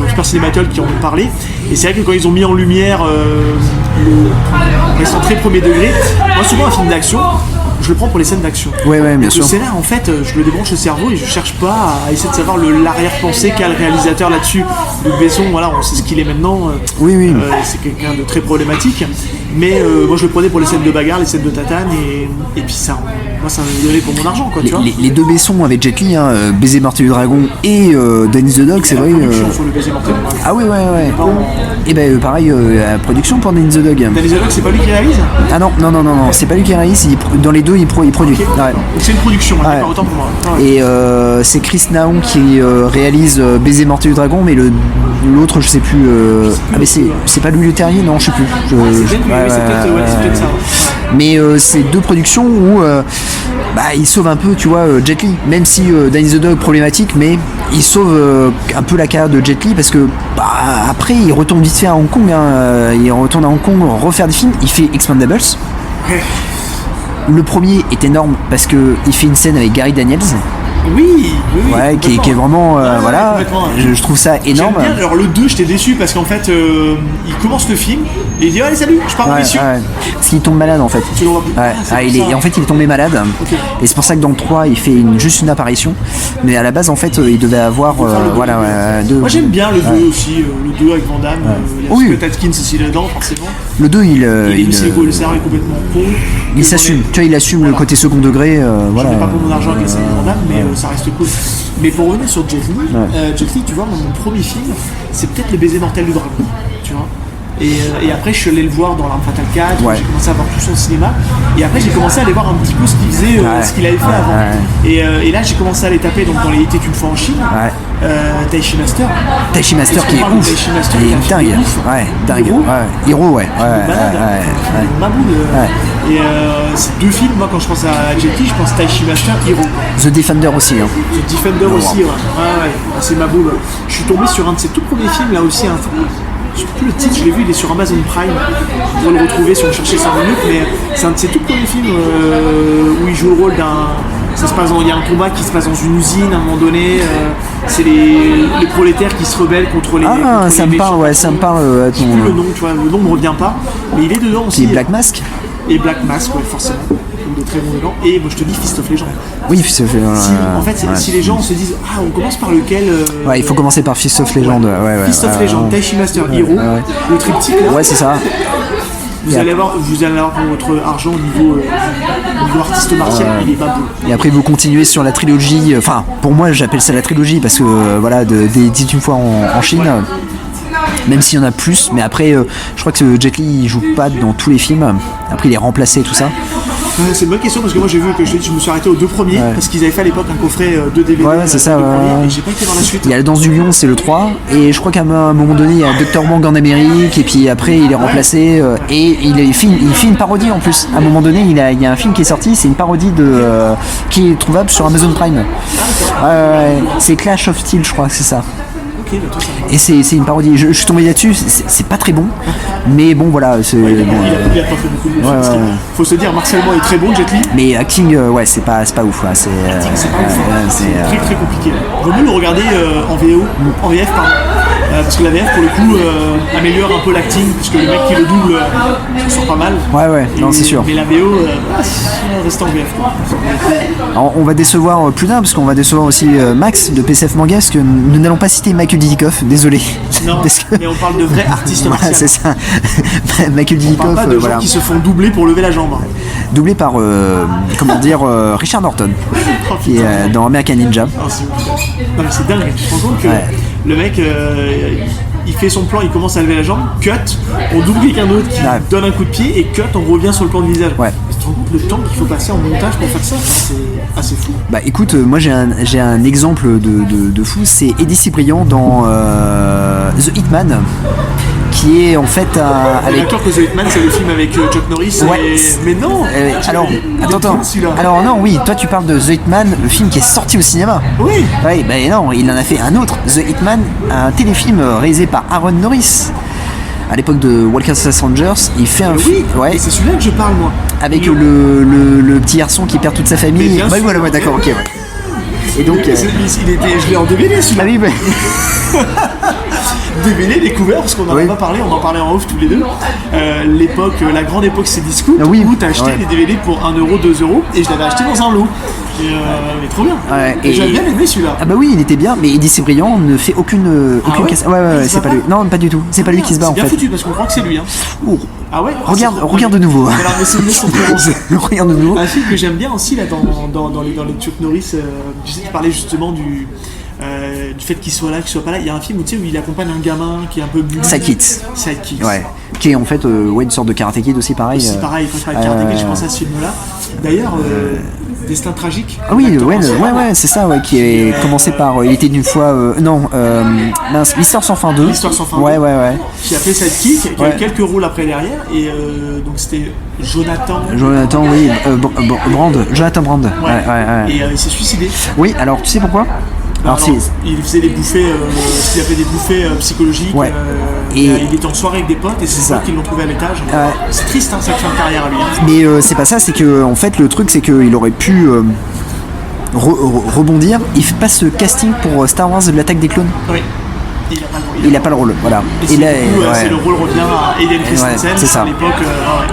Super Cinématol qui en ont parlé. Et c'est vrai que quand ils ont mis en lumière le restant très premier degré, moi souvent un film d'action, je le prends pour les scènes d'action. Ouais, bien sûr. Le scénar, en fait, je le débranche le cerveau et je cherche pas à essayer de savoir l'arrière-pensée qu'a le réalisateur là-dessus. Luc Besson, on sait ce qu'il est maintenant. Oui. C'est quelqu'un de très problématique. Mais moi, je le prenais pour les scènes de bagarre, les scènes de tatane et puis ça. Moi, ça me donnait pour mon argent, quoi. Les deux Besson avec Jet Li, Baiser mortel du dragon et Danny the Dog, c'est vrai. Sur le Baiser mortel du dragon. Ah oui, ouais. Et pareil, la production pour Danny the Dog. Danny the Dog, c'est pas lui qui réalise? Ah non, c'est pas lui qui réalise. Dans les deux, il produit. Okay. Ouais. C'est une production, pas autant pour moi. Ouais. Et c'est Chris Naon qui réalise Baiser mortel du dragon, mais l'autre, je sais plus. Mais c'est pas Louis Leterrier, non, je sais plus. C'est peut-être ça. Mais c'est deux productions où il sauve un peu, tu vois, Jet Li. Même si Danny the Dog problématique, mais il sauve un peu la carrière de Jet Li parce que après il retourne vite fait à Hong Kong. Il retourne à Hong Kong refaire des films. Il fait Expendables. Le premier est énorme parce que il fait une scène avec Gary Daniels Oui. Ouais, qui est vraiment, voilà, je trouve ça énorme. J'aime bien. Alors le 2, j'étais déçu parce qu'en fait, il commence le film et il dit allez salut, je pars en mission. Parce qu'il tombe malade en fait. Tu le vois plus. Et en fait, il est tombé malade. Okay. Et c'est pour ça que dans le 3, il fait juste une apparition. Mais à la base, en fait, il devait avoir, deux. Moi j'aime bien le 2 aussi, le 2 avec Van Damme. Il y a Atkins aussi là-dedans, forcément. Le 2, le scénario est complètement con. Il s'assume, tu vois, il assume le côté second degré. J'en ai pas pour mon argent avec les scénarios Van Damme, mais ça reste cool. Mais pour revenir sur Jet Li, tu vois, mon premier film, c'est peut-être Le baiser mortel du dragon, tu vois. Et après, je suis allé le voir dans L'Arme Fatale 4, j'ai commencé à voir tout son cinéma. Et après, j'ai commencé à aller voir un petit peu ce qu'il faisait, ce qu'il avait fait avant. Et là, j'ai commencé à les taper donc, dans Les Était une fois en Chine. Taishi Master. Taishi Master qui est ouf. Il est dingue. Dingue. Hero, Et ces deux films, moi, quand je pense à Jet Li, je pense Taishi Master, Hero. The Defender aussi. The Defender aussi, c'est ma boule. Je suis tombé sur un de ses tout premiers films, là aussi, je sais plus le titre, je l'ai vu, il est sur Amazon Prime. Vous pourrez le retrouver si on cherchait 5 minutes, mais c'est un de ses tout premiers films où il joue le rôle d'un. Il y a un combat qui se passe dans une usine à un moment donné. C'est les prolétaires qui se rebellent contre les. Ça me parle, ça me parle. Je sais plus le nom, tu vois, le nom me revient pas, mais il est dedans aussi. Et Black Mask. Et Black Mask, forcément. De très bons dedans. Et moi je te dis Fist of Legend. Oui, Fist of Legend. Si les gens se disent on commence par lequel. Il faut commencer par Fist of Legend. Fist of Legend, Taishi Master, Hero, le triptyque là. Ouais, c'est ça. Vous allez avoir pour votre argent au niveau artiste martial, il est pas beau. Et après vous continuez sur la trilogie, enfin pour moi j'appelle ça la trilogie parce que des 18 fois en Chine. Même s'il y en a plus, mais après je crois que Jet Li il joue pas dans tous les films. Après il est remplacé et tout ça. C'est une bonne question parce que moi j'ai vu que je me suis arrêté aux deux premiers parce qu'ils avaient fait à l'époque un coffret de DVD. C'est ça. Et j'ai pas été voir la suite. Il y a La Danse du Lion, c'est le 3, et je crois qu'à un moment donné il y a Dr. Wong en Amérique, et puis après il est remplacé et il fait une parodie en plus. À un moment donné il y a un film qui est sorti, c'est une parodie qui est trouvable sur Amazon Prime. C'est Clash of Steel, je crois que c'est ça. Et c'est une parodie, je suis tombé là-dessus, c'est pas très bon, mais bon voilà. Il a pas fait beaucoup de choses. Faut se dire, martialement est très bon, Jet Li. Mais acting, c'est pas ouf. C'est très très compliqué. Vaut mieux le regarder en VF, pardon. Parce que la VF pour le coup améliore un peu l'acting, puisque le mec qui le double se sent pas mal. Non c'est sûr. Mais la VO reste en VF quoi. Alors, on va décevoir plus d'un, parce qu'on va décevoir aussi Max de PCF Manga, parce que nous n'allons pas citer Michael Dudikoff, désolé. Non, mais on parle de vrais artistes martiaux. C'est ça. Michael Dudikoff. Pas de gens qui se font doubler pour lever la jambe. Doublé par Richard Norton, qui est dans American Ninja. Non mais c'est dingue, tu te rends compte que le mec il fait son plan, il commence à lever la jambe, cut, on double quelqu'un d'autre qui donne un coup de pied et cut, on revient sur le plan de visage. Tu te rends compte le temps qu'il faut passer en montage pour faire ça, c'est assez fou. Bah écoute, moi j'ai un exemple de fou, c'est Eddie Cibrian dans The Hitman, qui est en fait avec... D'accord que The Hitman c'est le film avec Chuck Norris mais non alors attends alors non oui toi tu parles de The Hitman, le film qui est sorti au cinéma. Non, il en a fait un autre, The Hitman, un téléfilm réalisé par Aaron Norris à l'époque de Walker Texas Rangers. Il fait un film c'est celui-là que je parle moi, avec le petit garçon qui perd toute sa famille. D'accord, ok. Et donc je l'ai en DVD celui-là. DVD découvert, parce qu'on en a pas parlé, on en parlait en off tous les deux. La grande époque c'est Discount, où t'as acheté les DVD pour 1€, 2€, et je l'avais acheté dans un lot. Mais trop bien. Et j'avais bien aimé celui-là. Ah bah oui, il était bien, mais Eddie Cibrian ne fait aucune casse. C'est pas lui. Non, pas du tout. C'est pas lui qui se bat en fait. C'est bien foutu parce qu'on croit que c'est lui. Ah ouais. Regarde de nouveau. Alors mais c'est une leçon de regarde de nouveau. Un film que j'aime bien aussi là dans les Chuck Norris. Tu sais, tu parlais justement du fait qu'il soit là, qu'il soit pas là. Il y a un film où il accompagne un gamin qui est un peu Sidekicks. Qui est en fait une sorte de Karate Kid aussi pareil. C'est pareil, quand je parlais de Karate Kid, je pensais à ce film-là. D'ailleurs, Destin tragique. Ah oui, c'est ça, qui est commencé par. Il était d'une fois. L'Histoire sans fin 2. L'Histoire sans fin 2. Qui a fait Sidekick, qui a eu quelques rôles après derrière, et donc c'était Jonathan Brand. Et il s'est suicidé. Oui, alors tu sais pourquoi? Il faisait des bouffées, il a fait des bouffées psychologiques. Et il était en soirée avec des potes et c'est ça qu'ils l'ont trouvé à l'étage. C'est triste cette fin de carrière à lui. Mais c'est pas ça, c'est que en fait le truc c'est qu'il aurait pu rebondir, il passe ce casting pour Star Wars l'attaque des clones. Oui. Il a pas le rôle, voilà. Et là, c'est le rôle revient à Hayden Christensen, c'est ça. À l'époque.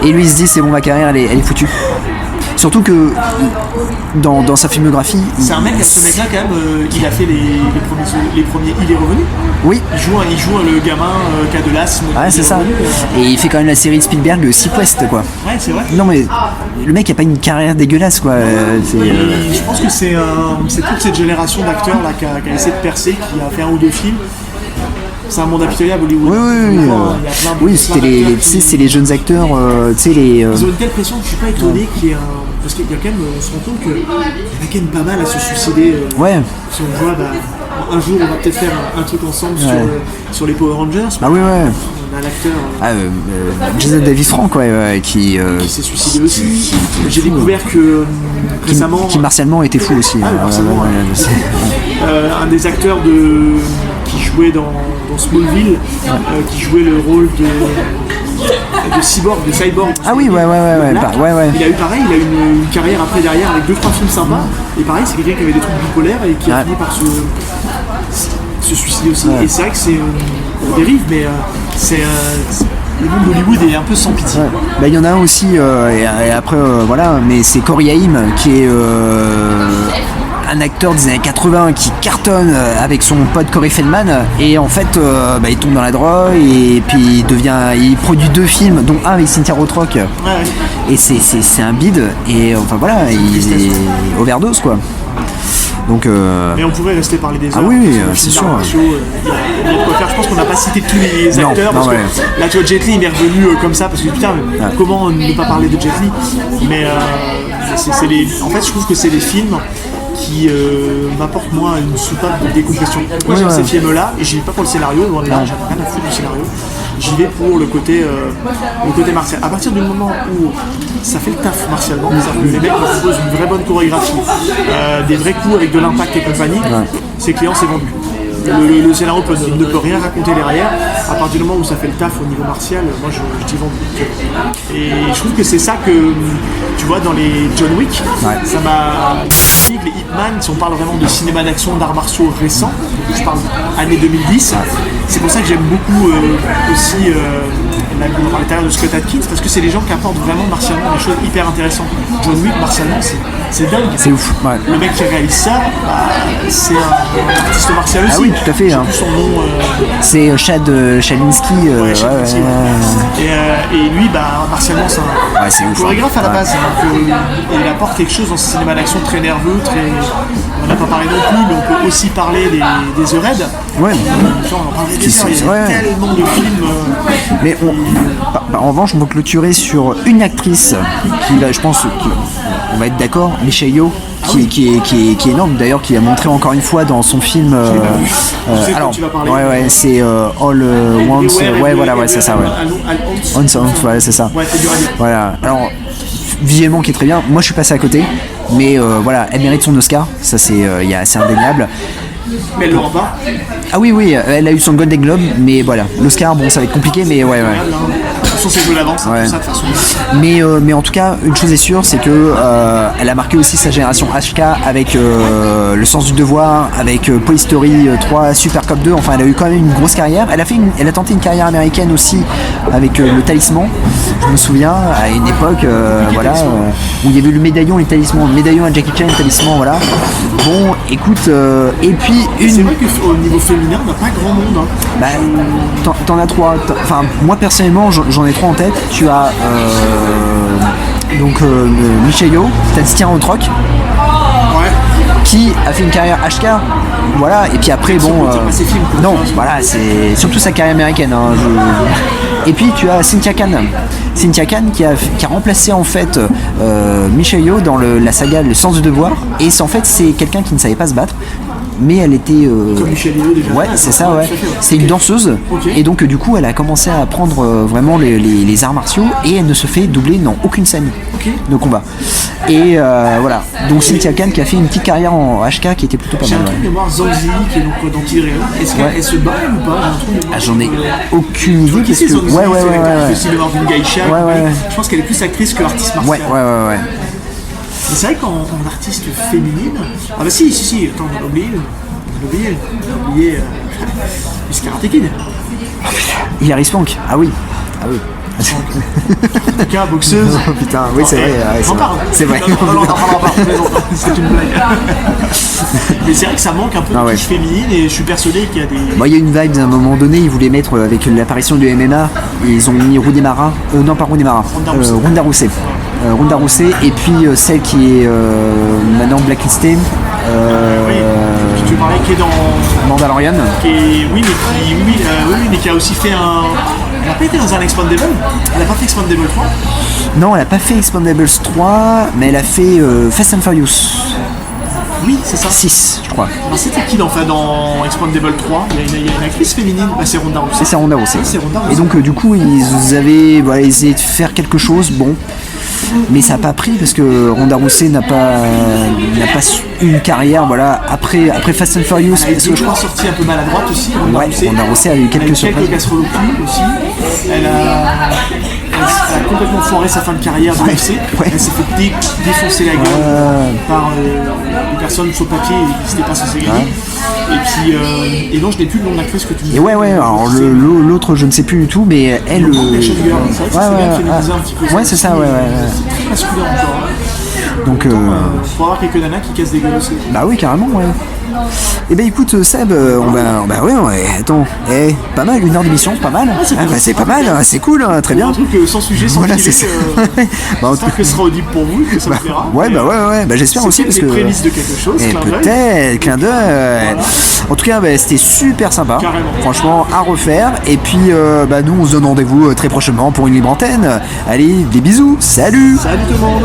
Et lui il se dit c'est bon, ma carrière elle est foutue. Surtout que dans sa filmographie, c'est un mec, ce mec-là quand même, il a fait les premiers Il est revenu. Oui. Il joue le gamin qui a de l'asthme. Ouais, c'est ça. Et il fait quand même la série de Spielberg Sea Quest, quoi. Ouais, c'est vrai. Non mais le mec a pas une carrière dégueulasse, quoi. Je pense que c'est toute cette génération d'acteurs là qui a essayé de percer, qui a fait un ou deux films. C'est un monde impitoyable, Hollywood. Oui, c'est les jeunes acteurs, tu sais les. Ils ont une telle pression que je suis pas étonné qu'il y ait parce qu'il y a quand même, on se rend compte qu'il y en a quand même pas mal à se suicider. Si on voit, un jour on va peut-être faire un truc ensemble sur les Power Rangers. Ah oui, ouais. On a l'acteur. Jason David Frank, qui s'est suicidé aussi. J'ai découvert que récemment. Qui martialement était fou aussi. Un des acteurs qui jouait dans Smallville, qui jouait le rôle de Cyborg, de Cyborg. Ah oui, ouais. Il a eu pareil, il a eu une carrière après derrière avec 2-3 films sympas. Et pareil, c'est quelqu'un qui avait des trucs bipolaires et qui a fini par se suicider aussi. Et c'est vrai que c'est on dérive, mais le monde d'Hollywood est un peu sans pitié. Il y en a un aussi, et après, mais c'est Corey Haim qui est un acteur des années 80 qui cartonne avec son pote Corey Feldman, et en fait il tombe dans la drogue et puis il produit 2 films dont un avec Cynthia Rothrock, et c'est un bide, et enfin voilà, il est overdose, quoi. Donc, mais on pourrait rester parler des heures. Ah oui, c'est sûr. Je pense qu'on n'a pas cité tous les acteurs, parce que là tu vois, Jet Li il est revenu comme ça, parce que putain, comment ne pas parler de Jet Li. Mais en fait je trouve que c'est les films qui m'apporte moi une soupape de décompression. Moi j'aime ces films-là, et j'y vais pas pour le scénario, loin de là, j'aime rien à foutre du scénario. J'y vais pour le côté martial. À partir du moment où ça fait le taf martialement, c'est-à-dire que les mecs me proposent une vraie bonne chorégraphie, des vrais coups avec de l'impact et compagnie, c'est client, c'est vendu. Le scénario ne peut rien raconter derrière. À partir du moment où ça fait le taf au niveau martial, moi je dis vendu. Et je trouve que c'est ça que tu vois dans les John Wick, ça m'a dit que les Hitman, si on parle vraiment de cinéma d'action, d'arts martiaux récents, je parle années 2010, c'est pour ça que j'aime beaucoup aussi on parlait tout à l'heure de Scott Adkins, parce que c'est les gens qui apportent vraiment martialement des choses hyper intéressantes. John Wick martialement c'est dingue. C'est ouf. Le mec qui réalise ça, c'est un artiste martial aussi. Ah oui, tout à fait. Son nom, c'est Chad Chalinsky. Et lui, martialement, c'est un chorégraphe à la base. Donc, il apporte quelque chose dans ce cinéma d'action très nerveux, très. On n'a pas parlé non plus, mais on peut aussi parler des The Raid. Ouais. On en parlait déjà, il y a tellement de films. Mais en revanche, on peut clôturer sur une actrice qui, je pense, on va être d'accord, Michelle Yeoh, qui est énorme, d'ailleurs, qui a montré encore une fois dans son film. Alors, c'est All Once, c'est ça, c'est ça. Voilà. Alors, visuellement, qui est très bien. Moi, je suis passé à côté, mais elle mérite son Oscar. Ça, c'est indéniable. Mais elle l'aura pas. Ah oui, elle a eu son Golden Globe, mais voilà, l'Oscar, bon, ça va être compliqué, mais ouais. De toute façon, c'est joué d'avance, ça, de toute façon. Mais en tout cas, une chose est sûre, c'est que elle a marqué aussi sa génération HK avec Le Sens du Devoir, avec Police Story 3, Super Cop 2. Enfin, elle a eu quand même une grosse carrière. Elle a tenté une carrière américaine aussi avec Le Talisman. Je me souviens à une époque, où il y avait eu le médaillon, les talismans, le médaillon à Jackie Chan, le talisman, voilà. Bon, écoute, et puis c'est vrai qu'au niveau féminin, on n'a pas grand monde. T'en as 3. Enfin, moi personnellement, j'en ai 3 en tête. Tu as Michelle Yeoh, t'as Cynthia Rothrock, qui a fait une carrière HK, voilà. Et puis après, c'est surtout sa carrière américaine. Et puis tu as Cynthia Khan qui a remplacé en fait Michelle Yeoh dans la saga Le Sens du Devoir. Et c'est quelqu'un qui ne savait pas se battre, mais elle était comme Michelle Yeoh déjà. Ouais, c'est ça, ouais. C'est une danseuse. Et donc du coup elle a commencé à apprendre vraiment les arts martiaux, et elle ne se fait doubler dans aucune scène de combat. Et voilà, donc Cynthia Khan qui a fait une petite carrière en HK qui était plutôt pas mal. J'ai un truc de voir Zhang Ziyi qui est donc dans Tigre. Est-ce qu'elle se bat ou pas? J'en ai aucune idée. Qu'est-ce que aussi de voir une geisha. Je pense qu'elle est plus actrice que artiste martial. Ouais. Mais c'est vrai qu'en artiste féminine. Ah bah si, attends, on a oublié Miss Karate Kid. Hilary Swank, ah oui. En tout cas, boxeuse. Oh, putain, oui, c'est vrai. C'est vrai. Non, on en parlera pas. C'est une blague. Mais c'est vrai que ça manque un peu de touche féminine et je suis persuadé qu'il y a des. Moi, il y a une vibe à un moment donné, ils voulaient mettre avec l'apparition du MMA, ils ont mis Ronda Rousey. Ronda Rousey, et puis celle qui est maintenant blacklistée. Tu parlais qui est dans Mandalorian. Mais qui a aussi fait un. Elle n'a pas été dans un Expandable. Elle n'a pas fait Expandable 3. Non, elle n'a pas fait Expandables 3, mais elle a fait Fast and Furious. Oui, c'est ça. 6, je crois. Alors, c'était qui dans Expandable 3 il y a une actrice féminine, c'est Ronda Rousey. C'est Ronda Rousey. Et donc, du coup, ils avaient essayé de faire quelque chose, mais ça n'a pas pris parce que Ronda Rousey n'a pas une carrière après Fast and Furious. Elle a je crois sortie un peu maladroite aussi. Ronda Rousey a eu quelques surprises. Quelques casseroles au cul aussi. Elle a complètement foiré sa fin de carrière dans l'UFC. Elle s'est fait défoncer la gueule par une personne sur papier qui n'était pas censée gagner. Et puis, non, je n'ai plus le nom de l'actrice que tu me dis. Alors l'autre, je ne sais plus du tout, mais elle. C'est ça, ouais. C'est très masculin encore. Donc, faut avoir quelques nanas qui cassent des gueules aussi. Bah oui, carrément, ouais. Eh ben écoute Seb, attends, pas mal, 1 heure d'émission, pas mal. C'est pas mal, c'est cool, très bien. Un truc sans sujet, sans filet. J'espère que ce sera audible pour vous, que ça me plaira. Ouais, j'espère aussi parce que. Les prémices de quelque chose. Peut-être, clin d'œil. En tout cas, c'était super sympa. Carrément. Franchement, à refaire. Et puis, nous, on se donne rendez-vous très prochainement pour une libre antenne. Allez, des bisous, salut. Salut tout le monde.